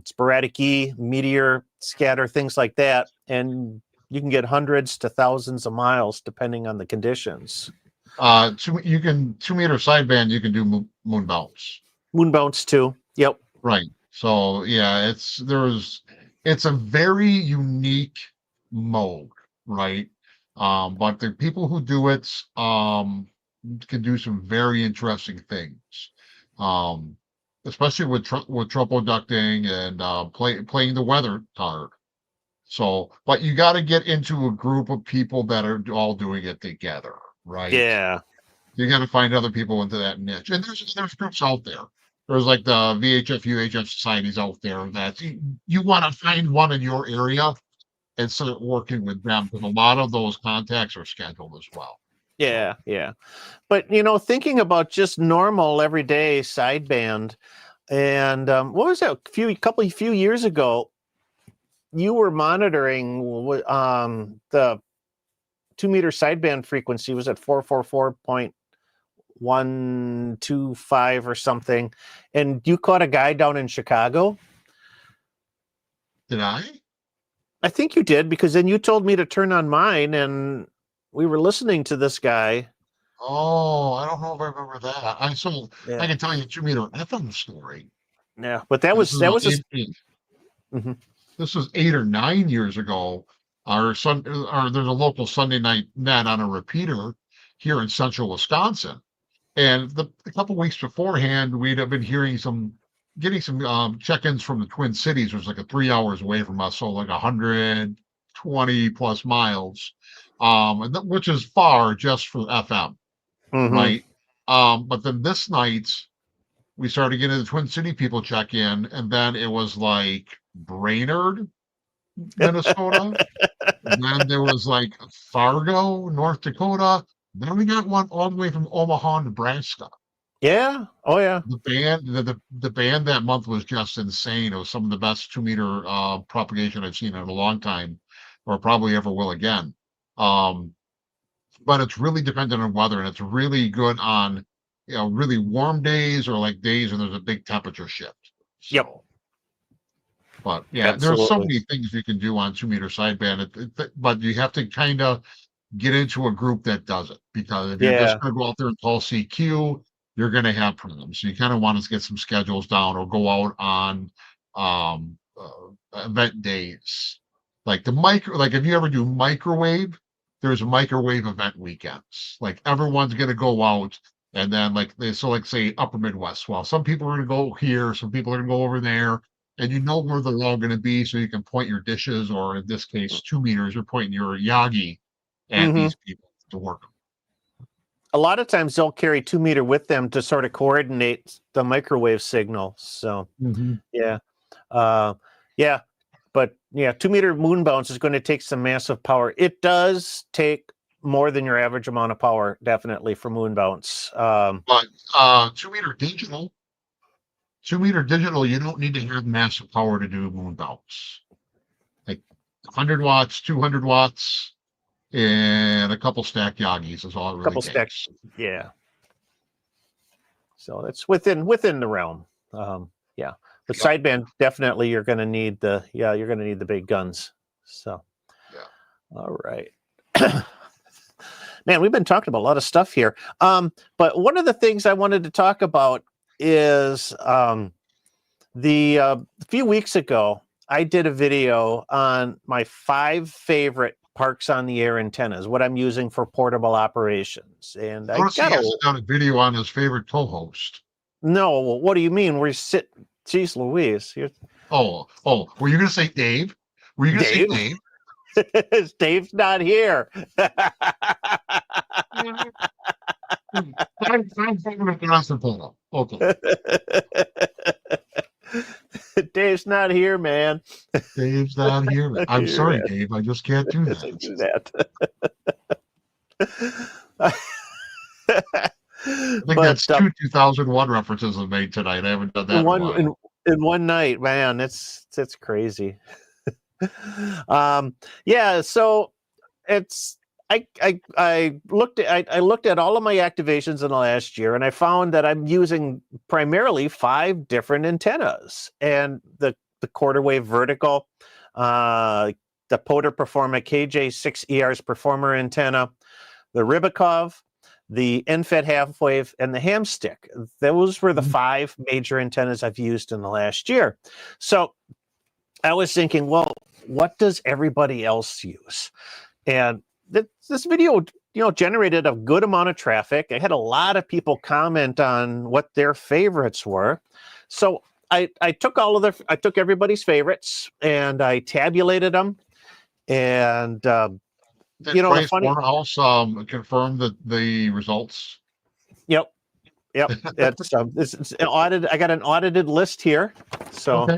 sporadic E, meteor scatter, things like that, and you can get hundreds to thousands of miles depending on the conditions. 2 meter sideband. You can do moon bounce. Moon bounce too. Yep. Right. So yeah, it's a very unique mode, right? But the people who do it can do some very interesting things, especially with tropoducting and playing the weather card. So, but you got to get into a group of people that are all doing it together, right? Yeah. You got to find other people into that niche, and there's groups out there. There's like the VHF UHF societies out there that you want to find one in your area and start working with them because a lot of those contacts are scheduled as well. Yeah. But thinking about just normal everyday sideband, and what was that? A few years ago, you were monitoring the 2 meter sideband frequency was at 444.125 or something, and you caught a guy down in Chicago. Did I? I think you did, because then you told me to turn on mine, and we were listening to this guy. Oh, I don't know if I remember that. I can tell you a 2 meter FM story. Yeah, but that This was is that about was a, mhm. this was 8 or 9 years ago. There's a local Sunday night net on a repeater here in central Wisconsin. And a couple weeks beforehand, we'd have been getting some check-ins from the Twin Cities, which was like 3 hours away from us, so like 120 plus miles, which is far just for FM, Mhm. right? But then this night, we started getting the Twin City people check in, and then it was like Brainerd, Minnesota. Then there was like Fargo, North Dakota. Then we got one all the way from Omaha, Nebraska. Yeah. Oh yeah. The band that month was just insane. It was some of the best 2 meter propagation I've seen in a long time, or probably ever will again. Um, but it's really dependent on weather, and it's really good on really warm days or like days when there's a big temperature shift. Yep. So, but yeah, there's so Absolutely. many things you can do on 2 meter sideband, but you have to kind of get into a group that does it, because if you're just Yeah. going to go out there and call CQ, you're going to have problems. So you kind of want to get some schedules down or go out on event days. Like if you ever do microwave, there's microwave event weekends. Like everyone's going to go out, and then like say upper Midwest. Well, some people are going to go here, some people are going to go over there, and you know where they're all going to be, so you can point your dishes, or in this case, 2 meters, you're pointing your Yagi at Mhm. these people to work. A lot of times they'll carry 2 meter with them to sort of coordinate the microwave signal. So Mhm. yeah, uh, yeah, but yeah, 2 meter moon bounce is going to take some massive power. It does take more than your average amount of power, definitely, for moon bounce. But 2 meter digital, 2 meter digital, you don't need to have massive power to do moon bounce. Like 100 watts, 200 watts, and a couple stack Yagis is all it A really couple stack, takes. yeah. So it's within the realm. Yeah, but Yep. sideband, definitely you're going to need the big guns. So Yeah. all right. Man, we've been talking about a lot of stuff here. But one of the things I wanted to talk about is a few weeks ago, I did a video on my 5 favorite parks on the air antennas, what I'm using for portable operations. And I Notice he got a hasn't done a video on his favorite co-host. no, what do you mean? Geez Louise, Were you going to say Dave? Were you going to say Dave? Dave? Dave's not here. I'm thinking of Constantino. Okay. Dave's not here, man. Dave's not here. I'm Here, sorry, man. Dave. I just can't do that. Doesn't do that. I think But that's two 2001 references I've made tonight. I haven't done that in in a one while. in one night, man, it's crazy. Yeah, so it's I looked at all of my activations in the last year, and I found that I'm using primarily 5 different antennas, and the quarter wave vertical, the Poder Performa KJ6ER's Performer antenna, the Rybakov, the NFET half wave, and the ham stick. Those were the 5 major antennas I've used in the last year. So I was thinking, well, what does everybody else use? And this video, generated a good amount of traffic. I had a lot of people comment on what their favorites were. So I took everybody's favorites and I tabulated them. And Did the Bryce funny, Morehouse confirm the results? yep, it's an audited. I got an audited list here, so Okay.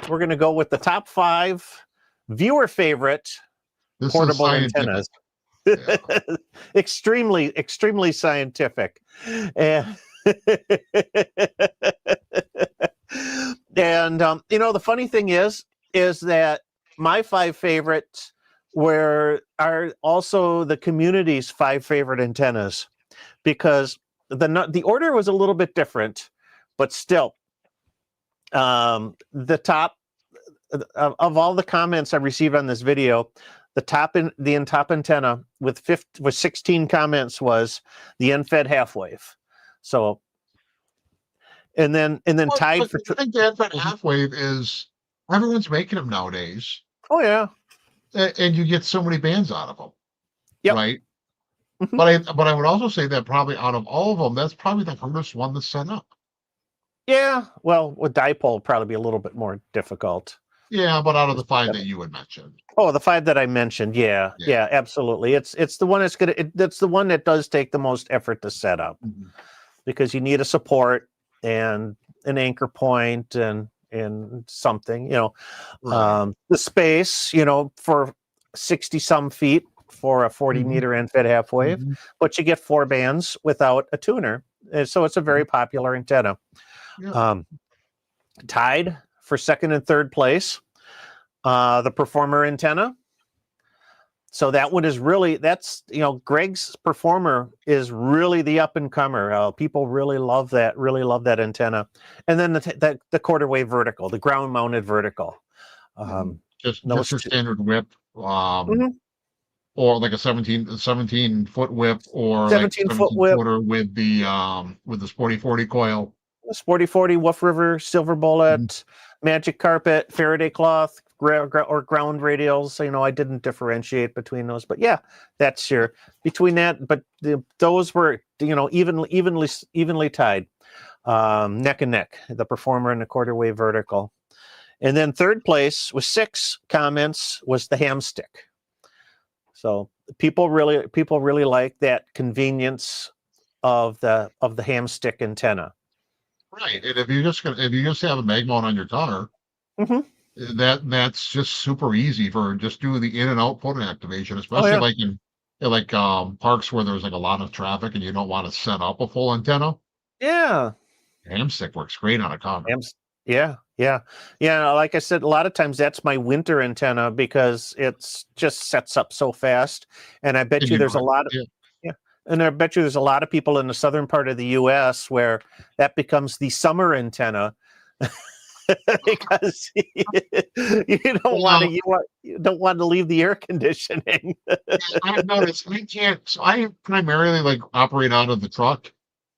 we're going to go with the top 5 viewer favorite This is portable scientific. antennas. Yeah. extremely scientific. And and the funny thing is that my 5 favorites are also the community's 5 favorite antennas, because the order was a little bit different, but still, the top of all the comments I received on this video, the top antenna with 16 comments was the NFET half wave. So, and then Well, tied but for I think the Advent half wave is everyone's making them nowadays, oh yeah, and you get so many bands out of them, yep. right? Mhm. But I would also say that probably out of all of them, that's probably the hardest one to set up. Yeah, well, with dipole would probably be a little bit more difficult. Yeah, but out of the 5 that you had mentioned. Oh, the 5 that I mentioned, yeah, Yeah. yeah, absolutely. It's the one that's the one that does take the most effort to set up Mhm. because you need a support and an anchor point and something, Right. the space, for 60 some feet for a 40 Mhm. meter end fed half wave, Mhm. but you get 4 bands without a tuner. And so it's a very popular antenna. Yeah. Um, tied for second and third place, the Performer antenna. So that one is really, that's, Greg's Performer is really the up and comer. People really love that antenna. And then the quarter wave vertical, the ground mounted vertical. Mhm. Just Those your two. standard whip, Mhm. or like a 17-foot whip, or like 17-foot 17 whip, footer with the sporty 40 coil. Sporty 40, Wolf River, Silver Mhm. Bullet, Magic Carpet, Faraday Cloth, or ground radials. I didn't differentiate between those, but yeah, that's your between that. But those were evenly tied, neck and neck. The Performer and the quarter wave vertical, and then third place with 6 comments was the Hamstick. So people really like that convenience of the Hamstick antenna. Right. And if you just have a mag mount on your tower, Hmm. that's just super easy for just doing the in and out put activation, Oh especially yeah, like in like parks where there's like a lot of traffic and you don't want to set up a full antenna. yeah. Hamstick works great on a cover. Yeah, yeah, yeah. Like I said, a lot of times that's my winter antenna because it's just sets up so fast. And I bet And you you there's know a it. lot of Yeah. yeah, and I bet you there's a lot of people in the southern part of the U.S. where that becomes the summer antenna because Well, you don't want to leave the air conditioning. I've noticed I can't. So I primarily like operate out of the truck,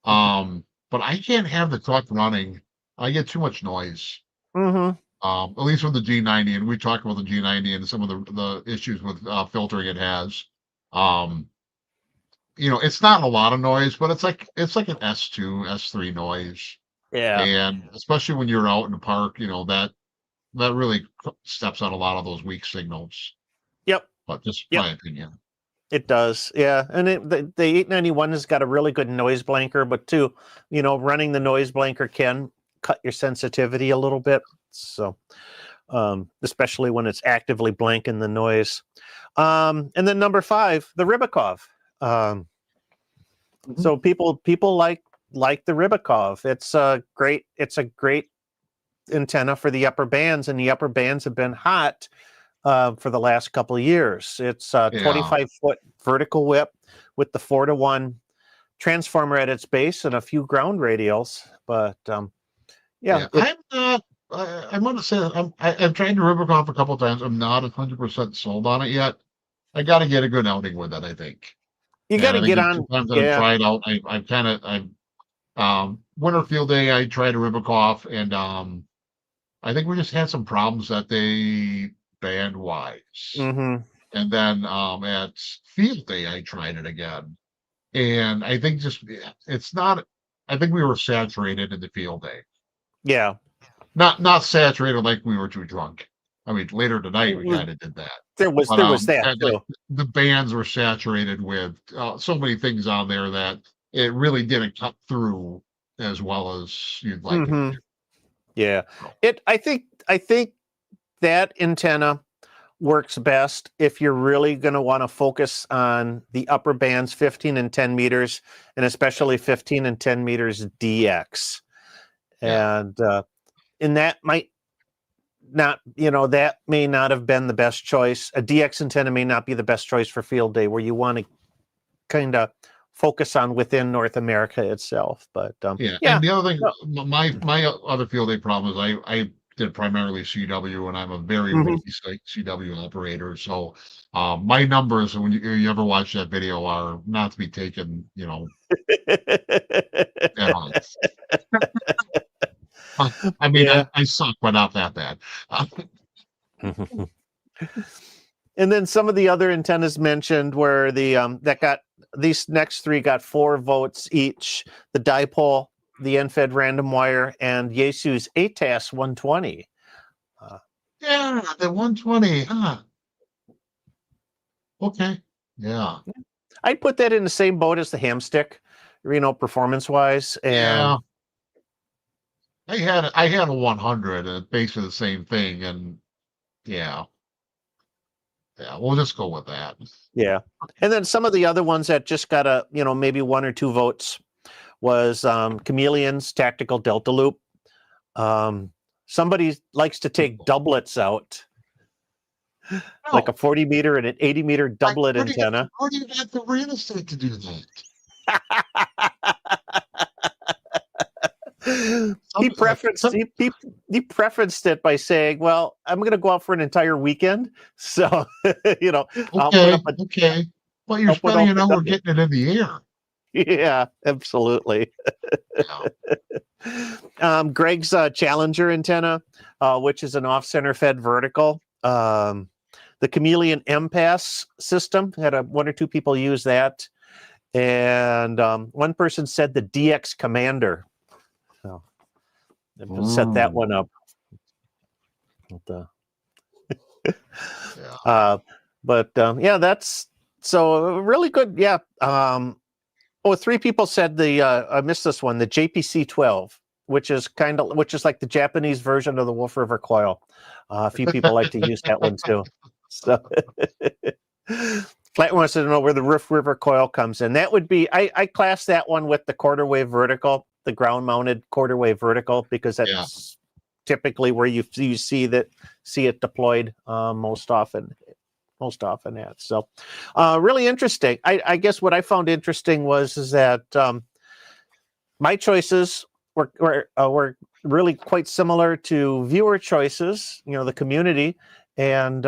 but I can't have the truck running. I get too much noise. Hmm. At least with the G90, and we talked about the G90 and some of the issues with filtering it has. Um, it's not a lot of noise, but it's like an S2, S3 noise, Yeah. and especially when you're out in the park, that really steps on a lot of those weak signals. Yep. But just Yep. my opinion. It does, yeah, and the 891 has got a really good noise blanker, but too, running the noise blanker can cut your sensitivity a little bit. So, especially when it's actively blanking the noise. And then number 5, the Rybakov. Um, Mhm. so people like the Rybakov. It's a great antenna for the upper bands, and the upper bands have been hot for the last couple of years. It's a Yeah. 25-foot vertical whip with the 4-to-1 transformer at its base and a few ground radials. But yeah, Yeah, I'm not. I'm gonna say that I've tried to Rubicon a couple times. I'm not 100% sold on it yet. I got to get a good outing with it, I think. you got And to I think get the two on. times that I've Yeah. tried out, I've winter field day. I tried to Ribicoff, and I think we just had some problems that day band wise. Hmm. And then at field day, I tried it again, and I think just it's not. I think we were saturated in the field day. Yeah. Not saturated like we were too drunk. I mean, later tonight we Well, kind of did that, there but was that like too. the bands were saturated with so many things on there that it really didn't cut through as well as you'd like it Hmm. to. Yeah. So, I think that antenna works best if you're really going to want to focus on the upper bands, 15 and 10 meters, and yeah, especially 15 and 10 meters DX. yeah, And that might not, that may not have been the best choice. A DX antenna may not be the best choice for field day where you want to kind of focus on within North America itself. But yeah. yeah, And the other thing, no, my other field day problem is I did primarily CW, and I'm a very mhm. rookie CW operator. So my numbers, when you ever watch that video, are not to be taken, at heart. I mean, Yeah. I suck, but not that bad. And then some of the other antennas mentioned were the that got these next three got 4 votes each: the dipole, the NFED random wire, and Yaesu's ATAS 120. Yeah, the 120. Huh. Okay. Yeah. I'd put that in the same boat as the Hamstick, performance wise. And Yeah. I had a 100, basically the same thing, and yeah, we'll just go with that. yeah. And then some of the other ones that just got maybe 1 or 2 votes was Chameleon's tactical delta loop. Somebody likes to take doublets out, like a No, 40 meter and an 80 meter doublet antenna. where do you get the real estate to do that? He Some, preferenced some, he preferenced it by saying, "Well, I'm going to go out for an entire weekend, so I'll put up a okay, but you're I'll put spending up an a hour doublet." getting it in the air. Yeah, absolutely. Yeah. Greg's Challenger antenna, which is an off-center fed vertical. The Chameleon M-Pass system had 1 or 2 people use that, and one person said the DX Commander. So set that one up. Yeah. But yeah, that's so really good. Yeah. 3 people said I missed this one, the JPC 12, which is like the Japanese version of the Wolf River coil. A few people like to use that one too. So Flat wants to know where the Wolf River coil comes in. That would be I class that one with the quarter wave vertical, the ground mounted quarter wave vertical, because that's typically where you see it deployed most often at. So really interesting. I guess what I found interesting is that my choices were really quite similar to viewer choices, the community, and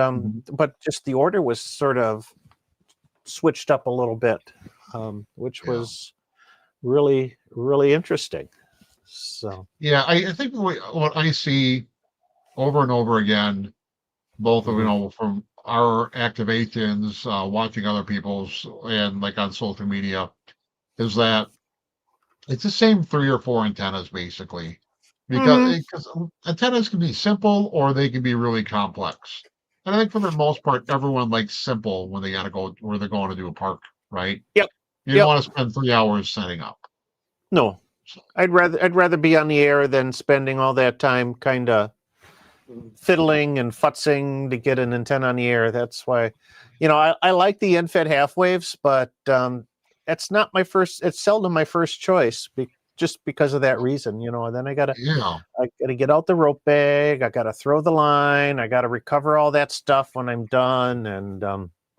but just the order was sort of switched up a little bit, which was really, really interesting. So Yeah, I think what I see over and over again, both of from our activations, watching other people's, and like on social media, is that it's the same 3 or 4 antennas basically, because antennas can be simple or they can be really complex. And I think for the most part, everyone likes simple when they got to go where they're going to do a park, right? Yep. You don't want to spend 3 hours setting up. No, I'd rather be on the air than spending all that time kind of fiddling and futzing to get an antenna on the air. That's why, I like the NFED half waves, but it's seldom my first choice, just because of that reason, and then I gotta get out the rope bag, I gotta throw the line, I gotta recover all that stuff when I'm done, and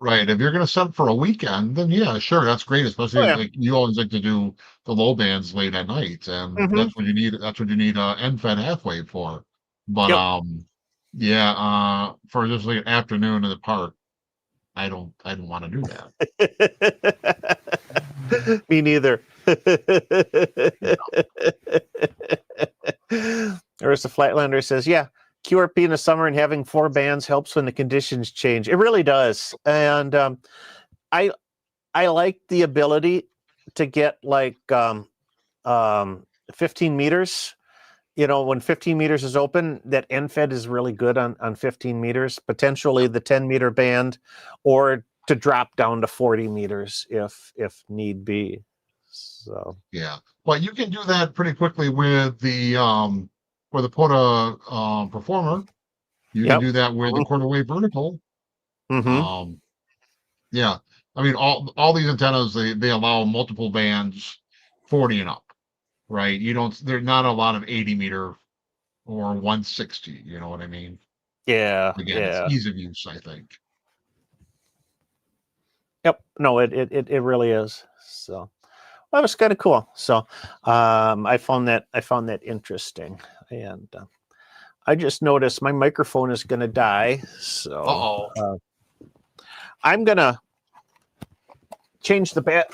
Right. If you're going to set up for a weekend, then yeah, sure, that's great. Especially like you always like to do the low bands late at night, and that's what you need. That's what you need NFED halfway for. But for just like an afternoon in the park, I don't want to do that. Me neither. There's a Flatlander says, yeah, QRP in the summer and having 4 bands helps when the conditions change. It really does. And I like the ability to get like 15 meters. When 15 meters is open, that NFED is really good on 15 meters, potentially the 10-meter band, or to drop down to 40 meters if need be. So yeah, well, you can do that pretty quickly with the POTA performer. You can do that with the quarter wave vertical. Yeah, I mean all these antennas they allow multiple bands, 40 and up, right? There's not a lot of 80 meter or 160. You know what I mean? Yeah, Again, it's ease of use, I think. Yep. No, it really is. So that was kind of cool. So I found that interesting, and I just noticed my microphone is going to die. So I'm gonna change the bat.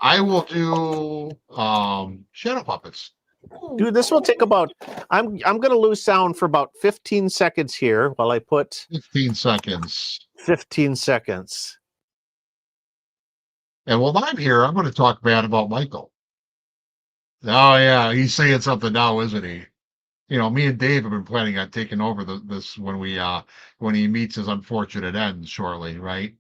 I will do shadow puppets. Dude, this will take about. I'm going to lose sound for about 15 seconds here while I put 15 seconds. 15 seconds. And while I'm here, I'm going to talk bad about Michael. Oh yeah, he's saying something now, isn't he? You know, me and Dave have been planning on taking over this when he meets his unfortunate end shortly, right?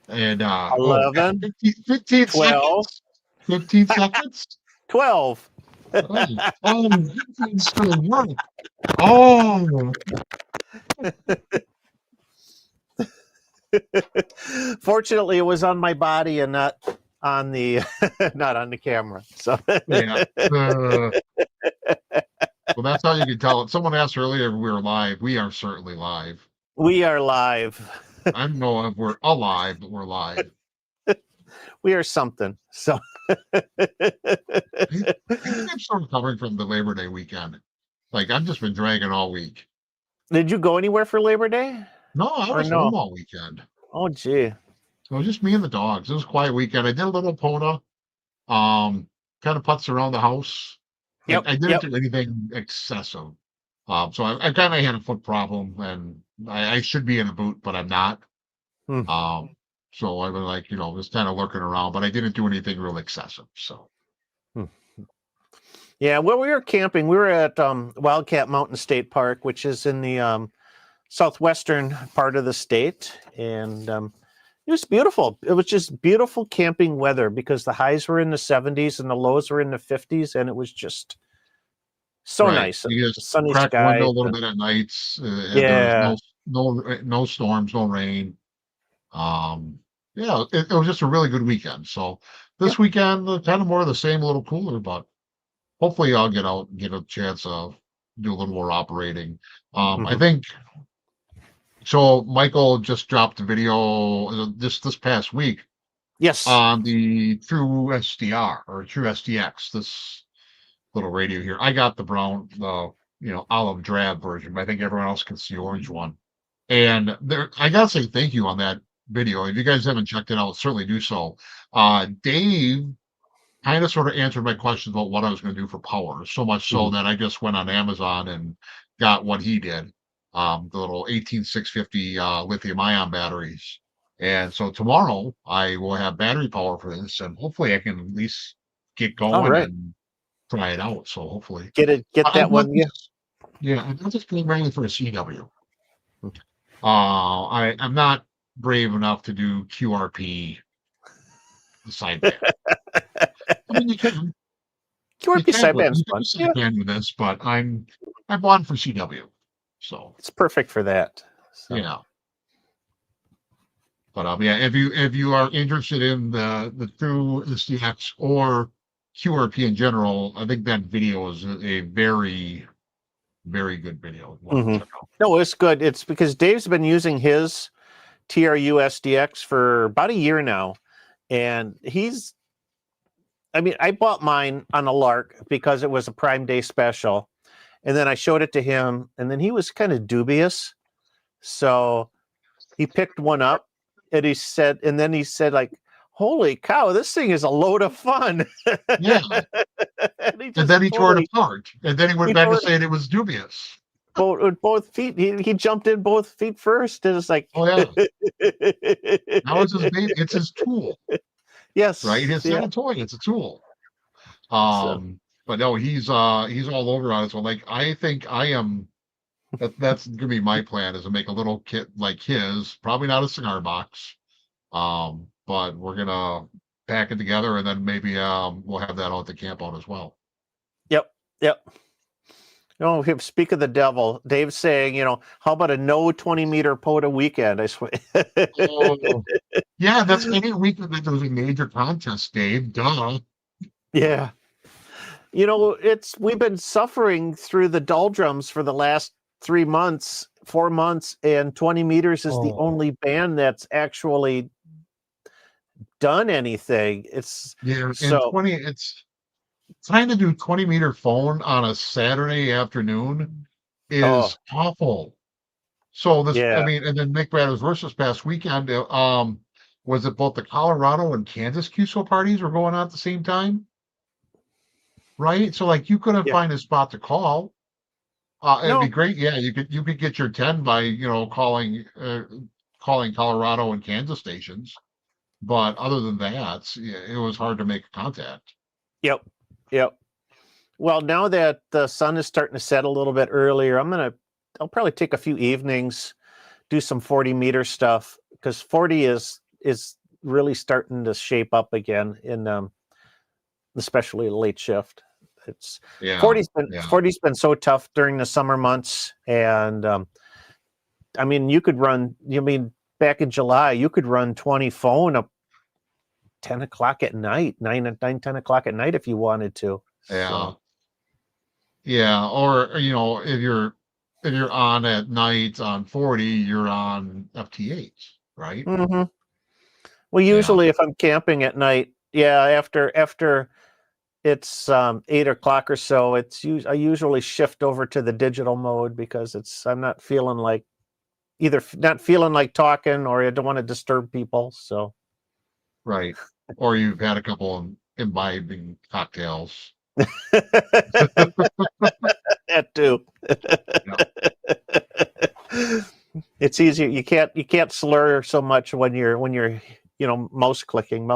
And 11, 15 12, seconds. 15 seconds. 12. It's still work. Oh, Fortunately, it was on my body and not on the not on the camera. So yeah. Well, that's how you can tell it. Someone asked earlier if we were live. We are certainly live. we are live. I don't know if we're alive, but we're live. We are something. So I think I'm still recovering from the Labor Day weekend. Like I've just been dragging all week. did you go anywhere for Labor Day? No, I Or was no? home all weekend. Oh, gee. It was just me and the dogs. It was a quiet weekend. I did a little POTA, kind of putts around the house. Yep. I didn't Yep. do anything excessive. So I kind of had a foot problem, and I should be in a boot, but I'm not. Hmm. So I was like, just kind of lurking around, but I didn't do anything real excessive. So Yeah, well, we were camping. We were at Wildcat Mountain State Park, which is in the southwestern part of the state, and it was beautiful. It was just beautiful camping weather because the highs were in the 70s and the lows were in the 50s, and it was just so right, nice. you just Sunny crack the window a skies. little bit at nights, and there was Yeah. no storms, no rain. Yeah, it was just a really good weekend. So this weekend, kind of more of the same, a little cooler, but hopefully I'll get out and get a chance of do a little more operating. I Mhm. think so. Michael just dropped a video this past week Yes. on the True SDR or True SDX. This little radio here. I got the brown, the olive drab version, but I think everyone else gets the orange one. And there, I gotta say thank you on that video. If you guys haven't checked it out, certainly do so. Dave kind of sort of answered my questions about what I was going to do for power, so much so Mhm. that I just went on Amazon and got what he did, the little 18650 lithium ion batteries. And so tomorrow I will have battery power for this, and hopefully I can at least get All going right. and try it out. So hopefully, Get I'm that not one. Yeah. just, yeah, I'm not just being ready for a CW. Hmm. I'm not brave enough to do QRP sideband. I mean, QRP sideband's you can fun. do Yeah, sideband with this, but I bought it for CW, so it's perfect for that. So. yeah. But yeah, if you are interested in the true SDX or QRP in general, I think that video is a very very good video. You want to Mhm. check out. No, it's good. It's because Dave's been using his TRU SDX for about a year now, and I mean, I bought mine on a lark because it was a Prime Day special, and then I showed it to him, and then he was kind of dubious, so he picked one up, and he said like, "Holy cow, this thing is a load of fun!" Yeah, And he and just then he tore it totally apart, and then he went he back to tore saying it was dubious. both feet. He jumped in both feet first, and it's like, Oh yeah, now it's his baby. It's his tool, right? yes, It's yeah. not a toy; it's a tool. So, But no, he's all over on it. So like, I think I am. That's gonna be my plan is to make a little kit like his, probably not a cigar box. But we're gonna pack it together and then maybe we'll have that out at the camp out as well. yep, yep. No, speak of the devil. Dave's saying, how about a no 20-meter POTA weekend? I swear. Oh, yeah, that's any weekend that there's a major contest, Dave. Duh. Yeah. We've been suffering through the doldrums for the last 3 months, 4 months, and 20 meters is the Oh, only band that's actually done anything. It's yeah, and so, 20, it's trying to do 20-meter phone on a Saturday afternoon oh, is awful. So this, I yeah. mean, and then Nick Brothers versus past weekend, was it both the Colorado and Kansas QSO parties were going on at the same time? right? So like you couldn't Yeah. find a spot to call. It'd be No. great. Yeah, you could get your 10 by, calling Colorado and Kansas stations. But other than that, yeah, it was hard to make contact. Yep. Yep. Well, now that the sun is starting to set a little bit earlier, I'll probably take a few evenings, do some 40-meter stuff, because 40 is really starting to shape up again in especially late shift. It's Yeah, 40's been yeah, 40's been so tough during the summer months, and I mean you could run. You mean back in July you could run 20 phone up 10 o'clock at night, 10 o'clock at night if you wanted to. yeah, So yeah. Or if you're on at night on 40, you're on FT8, right? hmm well, Yeah, usually if I'm camping at night, yeah, after it's 8 o'clock or so, I usually shift over to the digital mode because I'm not feeling like not feeling like talking or I don't want to disturb people. So right. Or you've had a couple of imbibing cocktails. that too. Yeah, It's easier. You can't slur so much when you're mouse clicking.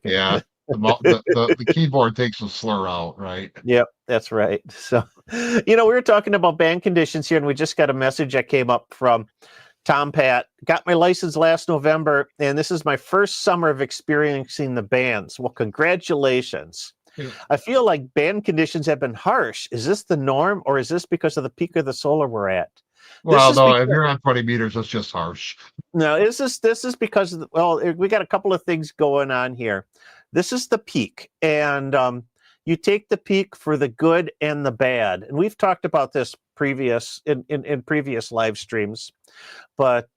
yeah. The keyboard takes the slur out, right? Yep, that's right. So, we were talking about band conditions here, and we just got a message that came up from Tom Pat. Got my license last November, and this is my first summer of experiencing the bands. Well, congratulations. Yeah. I feel like band conditions have been harsh. Is this the norm, or is this because of the peak of the solar we're at? This Well, is no, if because you're on 20 meters, that's just harsh. no, this is because well, we got a couple of things going on here. This is the peak, and you take the peak for the good and the bad, and we've talked about this in previous live streams. But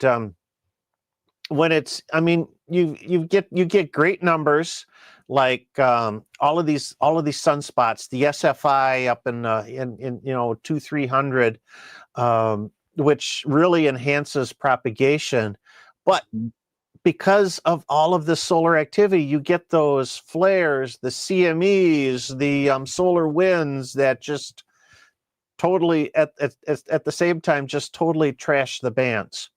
when I mean, you get great numbers like all of these sunspots, the SFI up in 2-300, which really enhances propagation. But because of all of the solar activity, you get those flares, the CMEs, the solar winds that just totally at the same time just totally trash the bands.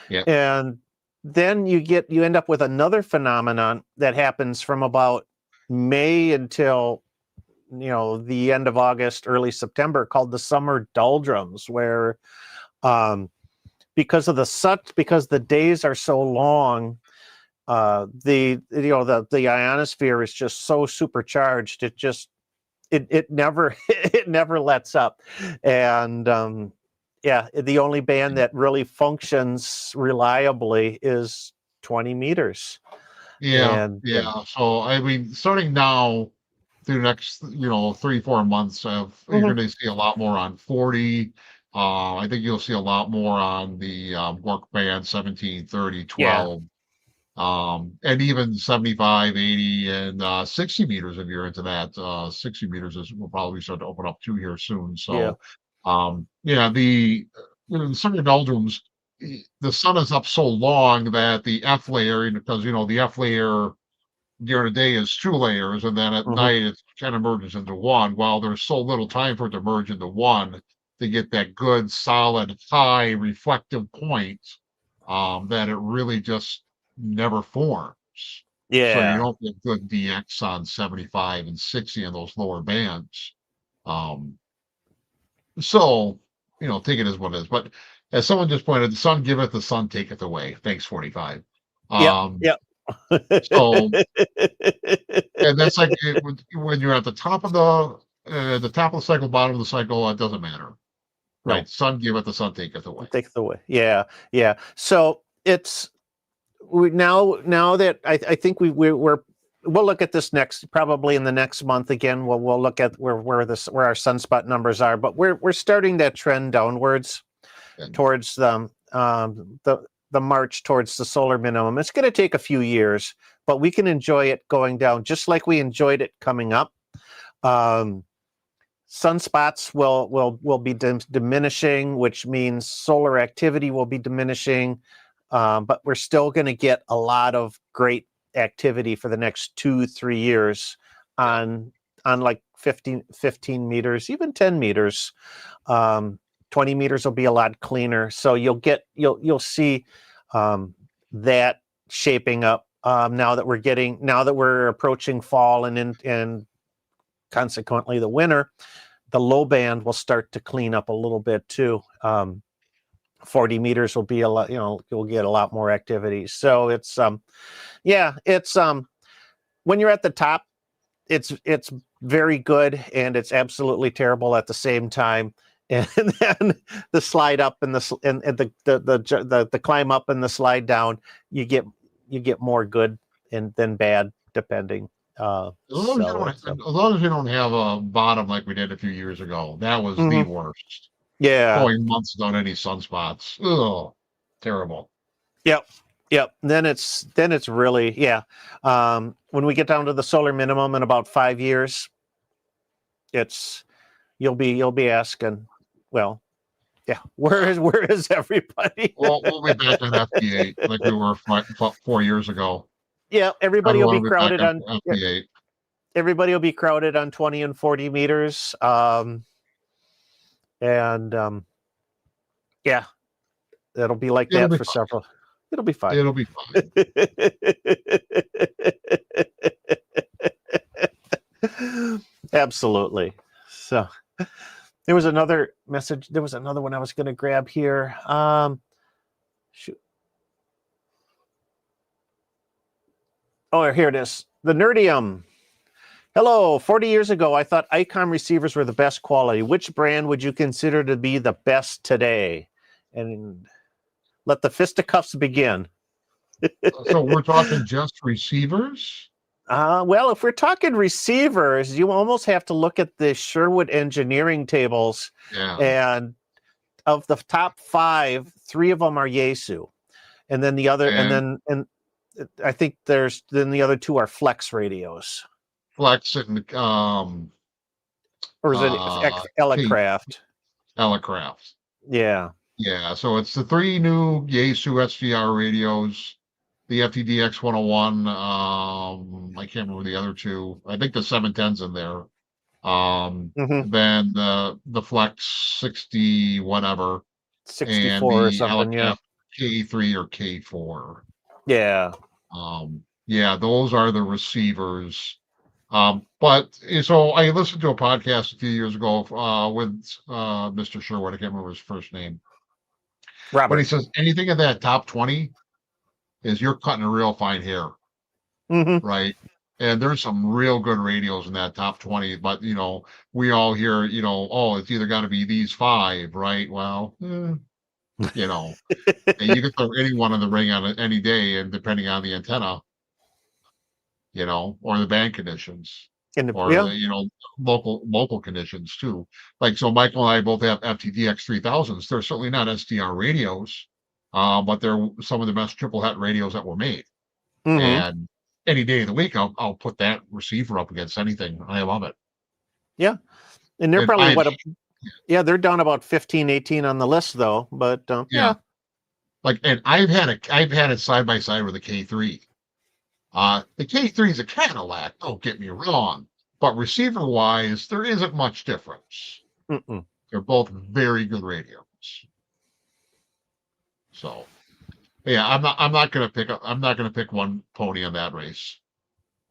Yeah. And then you end up with another phenomenon that happens from about May until the end of August, early September, called the summer doldrums, where um, because the days are so long, the ionosphere is just so supercharged. It never it never lets up, and yeah, the only band that really functions reliably is 20 meters, Yeah, and yeah. So I mean, starting now through the next, 3, 4 months you're mhm, going to see a lot more on 40. I think you'll see a lot more on the work band 17, 30, yeah, 12, and even 75, 80, and 60 meters if you're into that. 60 meters will probably start to open up too here soon. yeah, So, yeah, the summer doldrums, the sun is up so long that the F layer, because the F layer during the day is two layers, and then at mhm, night it kind of merges into one. Well, there's so little time for it to merge into one to get that good, solid, high reflective point, that it really just never forms. So you yeah, don't get good DX on 75 and 60 in those lower bands. Um, so, take it as what it is. But as someone just pointed, the sun giveth, the sun taketh away. Thanks, 45. yep, Um, yep. so and that's like when you're at the top of the cycle, bottom of the cycle, it doesn't matter, right? No, Sun giveth, the sun taketh away. take it away. Yeah, yeah. So it's now that I think we'll look at this next, probably in the next month again. We'll look at where our sunspot numbers are, but we're starting that trend downwards And towards the march towards the solar minimum. It's going to take a few years, but we can enjoy it going down just like we enjoyed it coming up. Um, Sunspots will be diminishing, which means solar activity will be diminishing, but we're still going to get a lot of great activity for the next 2-3 years yeah, on on like 15 meters, even 10 meters. 20 meters will be a lot cleaner. So you'll see that shaping up now that we're approaching fall and consequently the winter. The low band will start to clean up a little bit too. 40 meters will be a lot, you'll get a lot more activity. So it's when you're at the top, it's very good and it's absolutely terrible at the same time. And then the slide up and the climb up and the slide down, you get more good than bad depending. As long as you don't have a bottom like we did a few years ago, that was the worst. Yeah. Going months without any sunspots. Ugh, terrible. Yep. Then it's really when we get down to the solar minimum in about 5 years, you'll be asking, well, yeah, where is everybody? Well, we'll be back on FP8 like we were 4 years ago. Yeah, everybody will be crowded on FP8. Everybody will be crowded on 20 and 40 meters. Yeah, it'll be like that for several. It'll be fine. It'll be fine. Absolutely. So there was another message. There was another one I was going to grab here. Shoot. Oh, here it is. The Nerdium. Hello. 40 years ago, I thought ICOM receivers were the best quality. Which brand would you consider to be the best today? And let the fisticuffs begin. So we're talking just receivers? Well, if we're talking receivers, you almost have to look at the Sherwood engineering tables. Yeah. And of the top 5, 3 of them are Yaesu. And then the other, and I think the other 2 are Flex radios. Flex and or is it Elecraft? Elecraft. Yeah. Yeah. So it's the 3 new Yaesu SVR radios, the FTDX 101. I can't remember the other 2. I think the 710's in there. Then the Flex 60 whatever, 64 or something. Yeah. K3 or K4. Yeah. Yeah, those are the receivers. But so I listened to a podcast a few years ago with Mr. Sherwood. I can't remember his first name. Robert. But he says anything in that top 20 is you're cutting a real fine hair. Right? And there's some real good radios in that top 20, but we all hear, oh, it's either got to be these 5, right? Well, and you can throw anyone in the ring on it any day, and depending on the antenna, or the band conditions, local conditions too. Like, so Michael and I both have FTDX 3000s. They're certainly not SDR radios, but they're some of the best triple het radios that were made. And any day of the week, I'll put that receiver up against anything. I love it. Yeah. And they're probably they're down about 15, 18 on the list though, but yeah. Like, and I've had it side by side with the K3. The K3 is a Cadillac, don't get me wrong, but receiver wise, there isn't much difference. They're both very good radios. So yeah, I'm not gonna pick one pony on that race.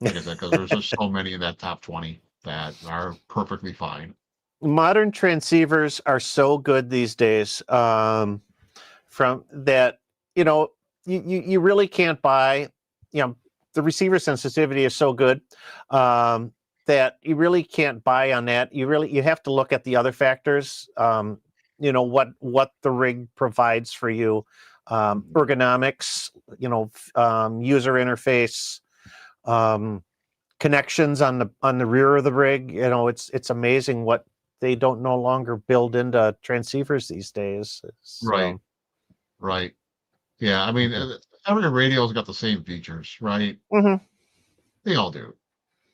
Because there's just so many in that top 20 that are perfectly fine. Modern transceivers are so good these days. From that, you really can't buy. The receiver sensitivity is so good that you really can't buy on that. You have to look at the other factors. What the rig provides for you, ergonomics, user interface, connections on the rear of the rig. It's amazing what they don't no longer build into transceivers these days. So. Right. Yeah, I mean, every radio's got the same features, right? They all do.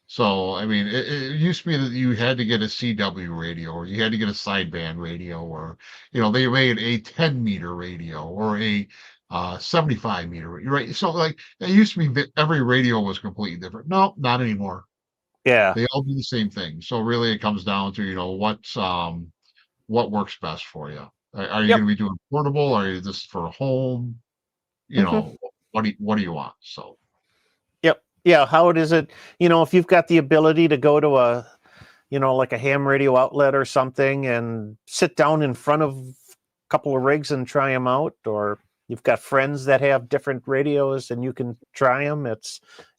So, I mean, it used to be that you had to get a CW radio, or you had to get a sideband radio, or they made a 10-meter radio or a 75-meter, right? So, like, it used to be that every radio was completely different. No, not anymore. Yeah. They all do the same thing. So really, it comes down to what works best for you. Are you Yep. going to be doing portable? Are you this for home? Hmm. What do you want? So Yep. Yeah. How it is it? If you've got the ability to go to a, like a ham radio outlet or something, and sit down in front of a couple of rigs and try them out, or you've got friends that have different radios and you can try them.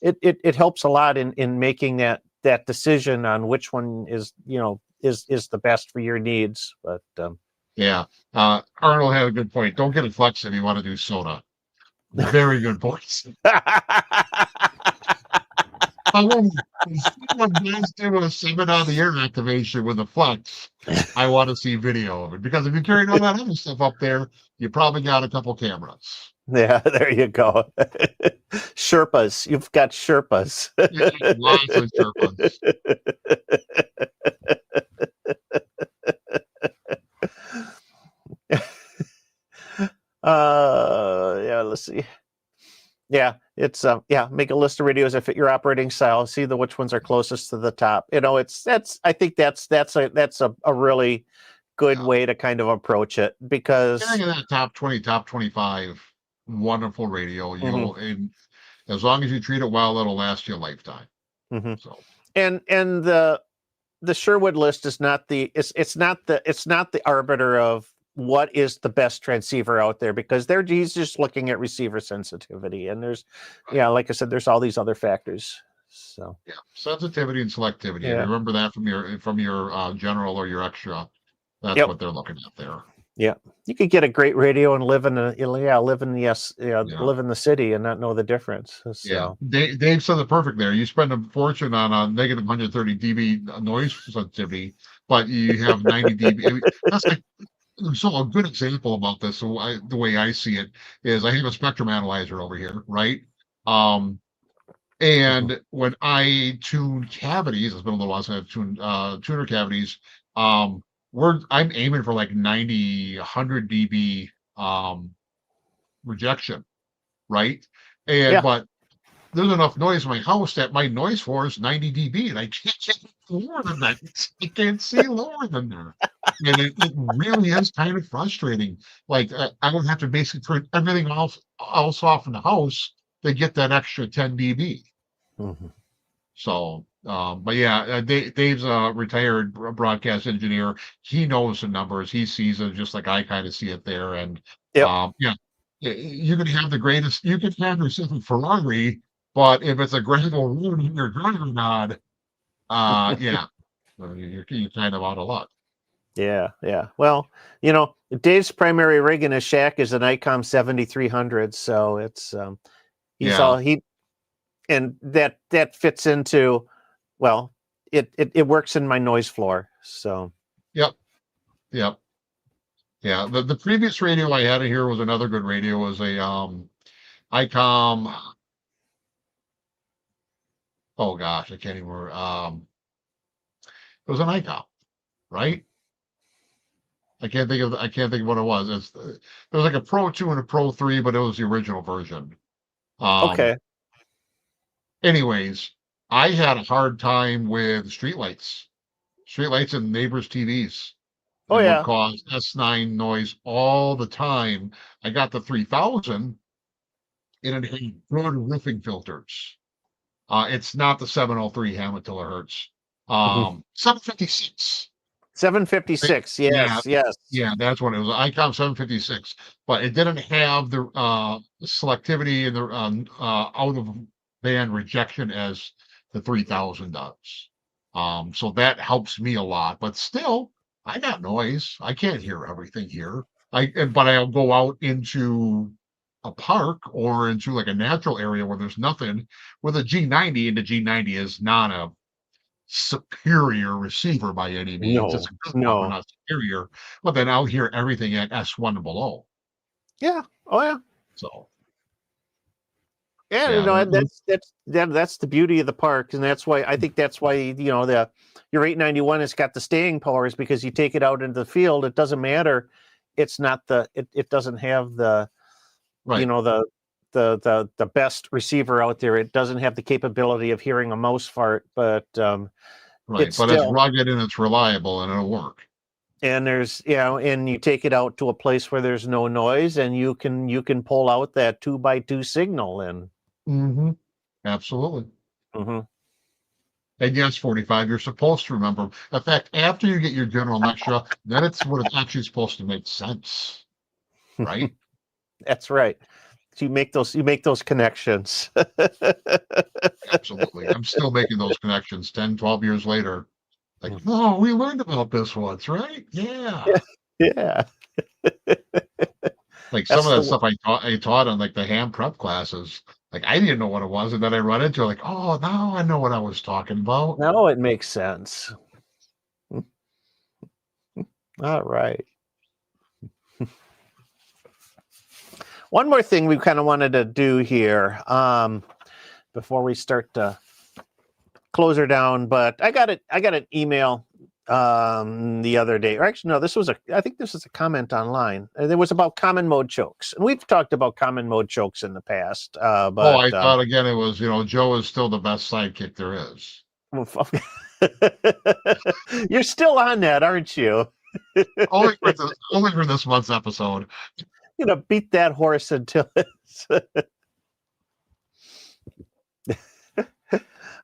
It helps a lot in making that decision on which one is the best for your needs. But yeah, Arnold had a good point. Don't get a flex if you want to do soda. Very good points. However, if someone does do a 7 on the air activation with a flex, I want to see video of it, because if you carried all that other stuff up there, you probably got a couple cameras. Yeah, there you go. Sherpas. You've got Sherpas. Yeah, lots of Sherpas. Yeah, let's see. Yeah, it's make a list of radios that fit your operating style. See which ones are closest to the top. I think that's a really good Yeah. way to kind of approach it, because Getting in that top 20, top 25, wonderful radio. Mhm, And as long as you treat it well, it'll last you a lifetime. mhm. So And the Sherwood list is not the arbiter of what is the best transceiver out there, because he's just looking at receiver sensitivity, and like I said, there's all these other factors. So yeah, sensitivity and selectivity. And yeah, remember that from your general or your extra. That's yep, what they're looking at there. yeah. You could get a great radio and live in Yeah. live in the city and not know the difference. Yeah, So Dave said it perfect there. You spend a fortune on a negative 130 dB noise sensitivity, but you have 90 dB. I mean, that's like, so a good example about this. So the way I see it is, I have a spectrum analyzer over here, right? Um, mhm. and when I tune cavities, it's been a little while since I've tuned tuner cavities. Um, I'm aiming for like 90, 100 dB rejection, right? And Yeah. but there's enough noise in my house that my noise floor is 90 dB, and I can't get lower than that. I can't see lower than there. And it really is kind of frustrating. Like, I would have to basically turn everything else off in the house to get that extra 10 dB. Mhm. So, but yeah, Dave's a retired broadcast engineer. He knows the numbers. He sees it just like I kind of see it there. And Yep. yeah, you can have the greatest. You can have yourself a Ferrari, but if it's a gravel road and you're driving on, yeah, well, you're kind of out of luck. Yeah, yeah. Well, Dave's primary rig in his shack is an ICOM 7300, so it's he's Yeah, all he and that fits into, well, it works in my noise floor. So yep, yep, yeah. The previous radio I had in here was another good radio. It was a ICOM. Oh gosh, I can't even remember. It was an ICOM, right? I can't think of what it was. It was like a Pro 2 and a Pro 3, but it was the original version. Um, okay. anyways, I had a hard time with streetlights and neighbors' TVs. Oh It would yeah. cause S9 noise all the time. I got the 3000, and it had good roofing filters. It's not the 703 Hammond-Kilohertz. Mhm. 756. 756. Yeah, Yes, yes. yeah, that's what it was. ICOM 756, but it didn't have the selectivity and the out of band rejection as the 3000 does. So that helps me a lot. But still, I got noise. I can't hear everything here. But I'll go out into a park or into like a natural area where there's nothing with a G90, and the G90 is not a superior receiver by any means. It's No, a good one, but no. not superior. But then I'll hear everything at S1 and below. Yeah. Oh yeah. So Yeah, yeah, and that's the beauty of the park, and that's why I think that's why your 891 has got the staying power, is because you take it out into the field, it doesn't matter. It doesn't have the right. the the best receiver out there. It doesn't have the capability of hearing a mouse fart, but Right, it's but it's still, rugged and it's reliable and it'll work. and there's, and you take it out to a place where there's no noise, and you can pull out that 2x2 signal, and Mm-hmm. Absolutely. mhm. And yes, 45, you're supposed to remember. In fact, after you get your general lecture, then it's what it's actually supposed to make sense, right? That's right. So you make those connections. Absolutely. I'm still making those connections 10, 12 years later. Like, oh, we learned about this once, right? Yeah. Yeah, Like some that's of that the stuff I taught on like the ham prep classes. Like I didn't know what it was, and then I run into it, like, oh, now I know what I was talking about. now it makes sense. All right. One more thing we kind of wanted to do here before we start to close her down, but I got an email the other day, or actually no, I think this was a comment online. It was about common mode chokes, and we've talked about common mode chokes in the past. Oh, But I thought again it was, Joe is still the best sidekick there is. you're still on that, aren't you? Only for this month's episode. Beat that horse until it's.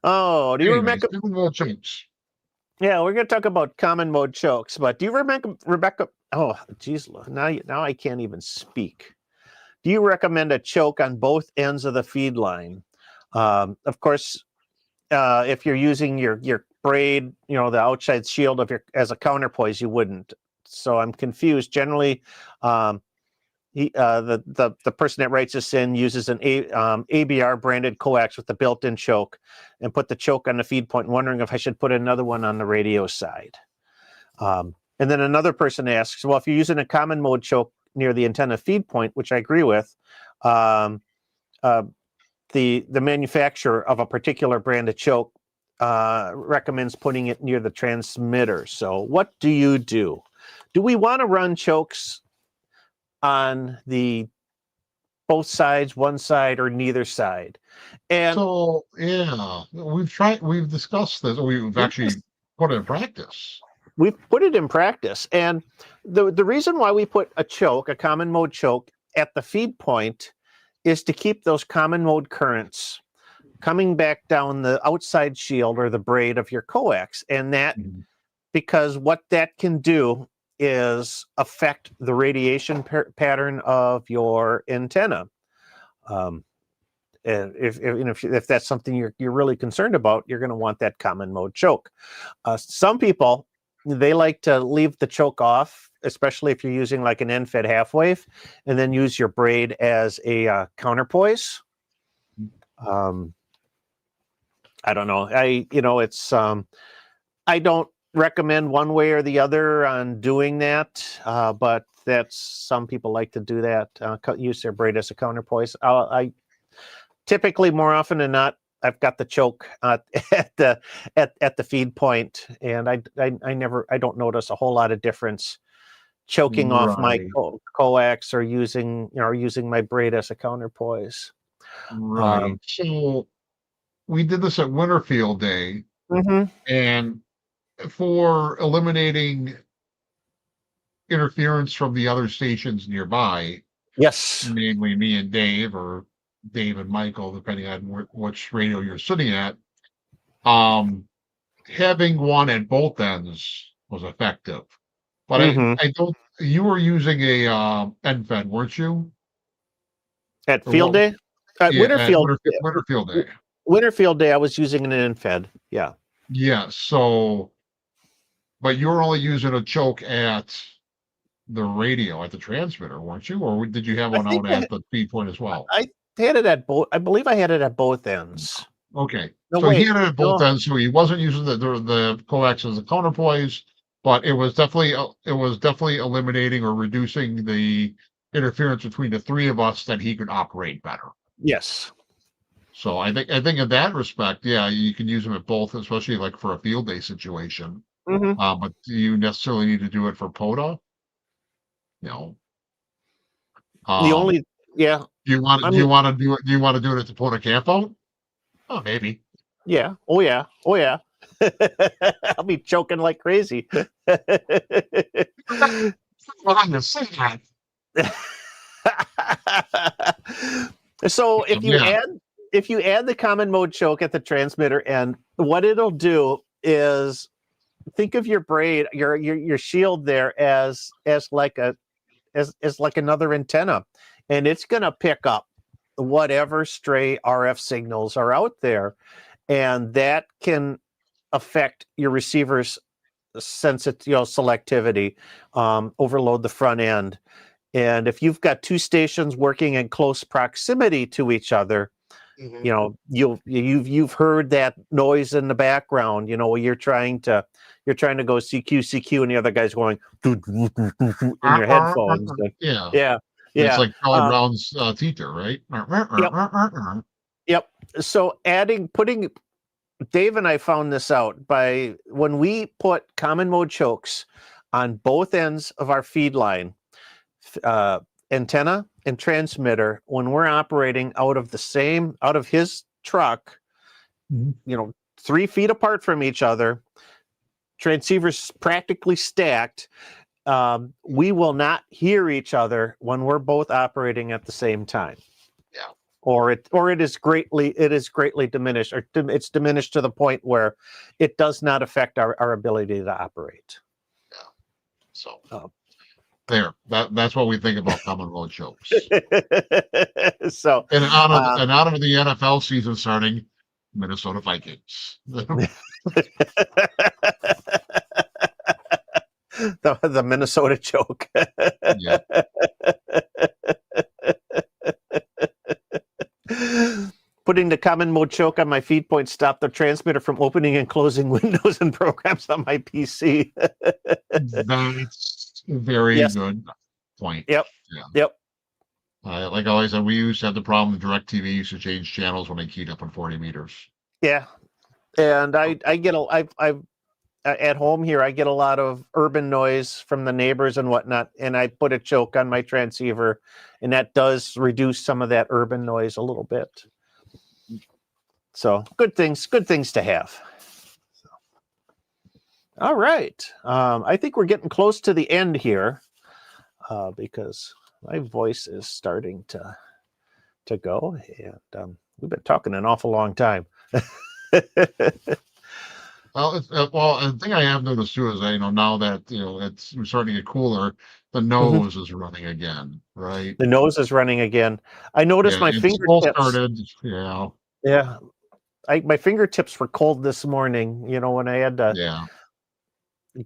Oh, do you Anyways, remember? more chokes. Yeah, we're going to talk about common mode chokes, but do you remember, Rebecca? Oh, geez, now I can't even speak. Do you recommend a choke on both ends of the feed line? Of course, if you're using your braid, the outside shield as a counterpoise, you wouldn't. So I'm confused. Generally, the person that writes this in uses an ABR branded coax with the built-in choke, and put the choke on the feed point, wondering if I should put another one on the radio side. And then another person asks, well, if you're using a common mode choke near the antenna feed point, which I agree with, the manufacturer of a particular brand of choke recommends putting it near the transmitter. So what do you do? Do we want to run chokes on the both sides, one side, or neither side? And So yeah, we've discussed this, we've actually put it in practice. we've put it in practice. And the reason why we put a common mode choke, at the feed point is to keep those common mode currents coming back down the outside shield or the braid of your coax. And that, because what that can do is affect the radiation pattern of your antenna. And if that's something you're really concerned about, you're going to want that common mode choke. Some people, they like to leave the choke off, especially if you're using like an end-fed half wave, and then use your braid as a counterpoise. I don't know. I don't recommend one way or the other on doing that, but that's, some people like to do that, use their braid as a counterpoise. I typically, more often than not, I've got the choke at the feed point, and I don't notice a whole lot of difference choking off my coax or using my braid as a counterpoise. Right. So we did this at Winterfield Day, and for eliminating interference from the other stations nearby, Yes. namely me and Dave, or Dave and Michael, depending on which radio you're sitting at, having one at both ends was effective. But I don't. You were using a end-fed, weren't you? At Field Day? At Yeah, Winterfield. Winterfield Day. Winterfield Day, I was using an end-fed. Yeah. Yeah. So, but you were only using a choke at the radio, at the transmitter, weren't you? Or did you have one out at the feed point as well? I had it at both. I believe I had it at both ends. Okay. No, so wait, he had it at both ends, so he wasn't using the coax as a counterpoise, but it was definitely eliminating or reducing the interference between the three of us, that he could operate better. Yes. So I think in that respect, yeah, you can use them at both, especially like for a field day situation. But do you necessarily need to do it for POTA? No. The only Do you want I do you mean, want to do it? Do you want to do it at the Porta Campo? Oh, maybe. yeah. Oh yeah. Oh yeah. I'll be choking like crazy. Well, I'm just saying that. So Yeah. if you add the common mode choke at the transmitter end, what it'll do is think of your braid, your shield there as like a as like another antenna, and it's going to pick up whatever stray RF signals are out there, and that can affect your receiver's selectivity, overload the front end. And if you've got two stations working in close proximity to each other, Mhm. you know you've heard that noise in the background. You know, where you're trying to go CQ, and the other guy's going in your headphones. Yeah. Yeah, It's yeah. like Charlie Brown's teeter, right? Yep, yep. So putting Dave and I found this out by when we put common mode chokes on both ends of our feed line, uh, antenna and transmitter, when we're operating out of his truck, Mhm. 3 feet apart from each other, transceivers practically stacked. We will not hear each other when we're both operating at the same time. Yeah. Or it is greatly diminished, or it's diminished to the point where it does not affect our ability to operate. Yeah. So Oh. that's what we think about common mode chokes. So And out of the NFL season starting, Minnesota Vikings. the Minnesota choke. Yeah. Putting the common mode choke on my feed point stopped the transmitter from opening and closing windows and programs on my PC. That's a very Yes. good point. Yep. Yeah. Yep. Like I always said, we used to have the problem with DirecTV used to change channels when they keyed up on 40 meters. Yeah. And I get I've at home here, I get a lot of urban noise from the neighbors and whatnot, and I put a choke on my transceiver, and that does reduce some of that urban noise a little bit. So good things to have. So. All right. I think we're getting close to the end here, because my voice is starting to go, and we've been talking an awful long time. Well, the thing I have noticed too is that, now that, it's starting to get cooler, the nose is running again, right? The nose is running again. I noticed Yeah, my and school fingertips. started, yeah, Yeah, my fingertips were cold this morning. When I had to yeah.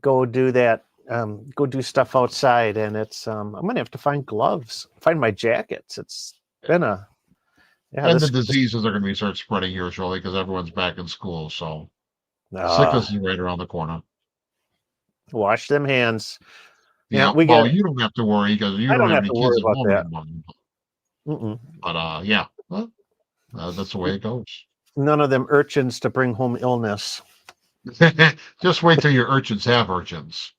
go do that, go do stuff outside, and it's I'm gonna have to find gloves, find my jackets. It's been a And the diseases are going to start spreading here shortly because everyone's back in school. So sickness is right around the corner. Wash them hands. Yeah, Yeah. Well, you don't have to worry because you I don't don't have have any to kids worry at about home that. anymore. Mm-mm. But yeah, well, that's the way it goes. None of them urchins to bring home illness. Just wait till your urchins have urchins.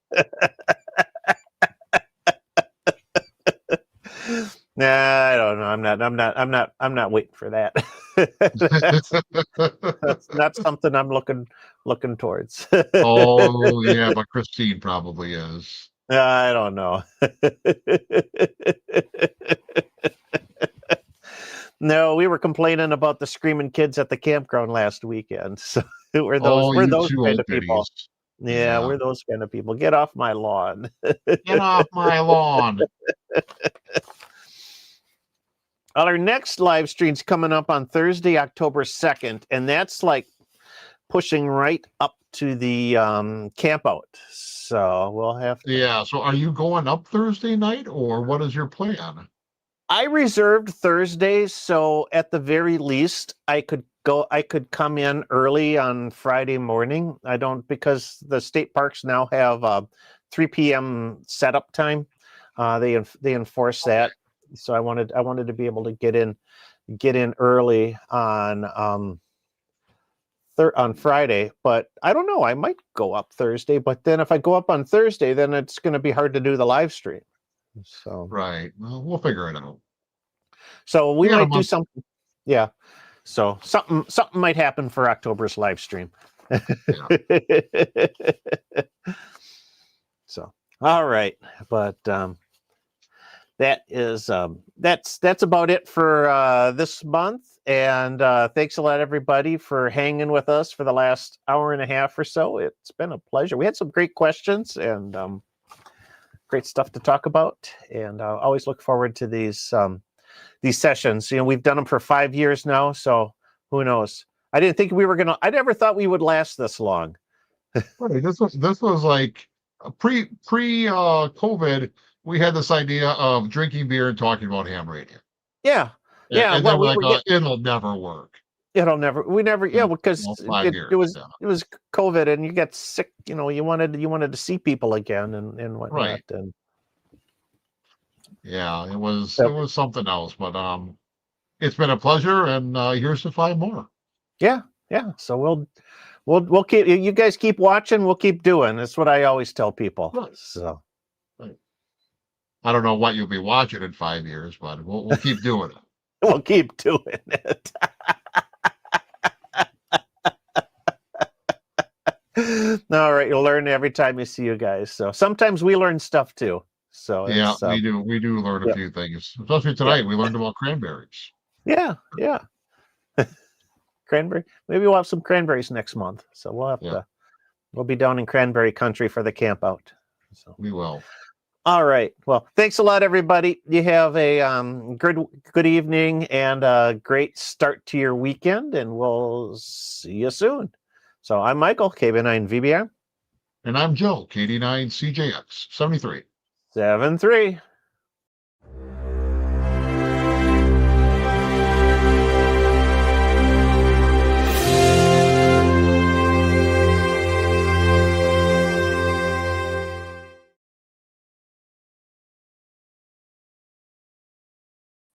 Nah, I don't know. I'm not waiting for that. That's not something I'm looking towards. Oh yeah, but Christine probably is. I don't know. No, we were complaining about the screaming kids at the campground last weekend. So we're Oh, we're you those two kind old of people. biddies. Yeah, Yeah. we're those kind of people. Get off my lawn. Get off my lawn. Well, our next live stream's coming up on Thursday, October 2nd, and that's like pushing right up to the camp out. So we'll have to. Yeah. So are you going up Thursday night or what is your plan? I reserved Thursdays, so at the very least, I could come in early on Friday morning. I don't, because the state parks now have 3 p.m. setup time. They enforce that, so I wanted to be able to get in early on on Friday. But I don't know. I might go up Thursday, but then if I go up on Thursday, then it's going to be hard to do the live stream. So Right. Well, we'll figure it out. So we got a might do month. something. Yeah. So something might happen for October's live stream. So all right, but that is that's about it for this month. And thanks a lot, everybody, for hanging with us for the last hour and a half or so. It's been a pleasure. We had some great questions and great stuff to talk about. And I always look forward to these sessions. You know, we've done them for 5 years now, so who knows? I didn't think we were gonna. I never thought we would last this long. Right, this was like pre COVID. We had this idea of drinking beer and talking about ham radio, Yeah, and, yeah. and Well, then we're we like, were getting. it'll never work. It'll never. We never. Yeah, And, because well, 5 years. it was Yeah. it was COVID, and you get sick. You know, you wanted to see people again and whatnot. Right. And Yeah, it was so, something else, but it's been a pleasure, and here's to 5 more. yeah. So we'll keep. You guys keep watching. We'll keep doing. That's what I always tell people. Right. So Right. I don't know what you'll be watching in 5 years, but we'll keep doing it. we'll keep doing it. All right, you'll learn every time you see you guys. So sometimes we learn stuff too. So Yeah, it's, we do learn a yeah. few things, especially tonight. We learned about cranberries. Yeah. Cranberry. Maybe we'll have some cranberries next month. So we'll have to. We'll be down in cranberry country for the camp out. So We will. all right. Well, thanks a lot, everybody. You have a good evening and a great start to your weekend, and we'll see you soon. So I'm Michael, KB9VBR. And I'm Joe, KD9CJX 73. 7-3.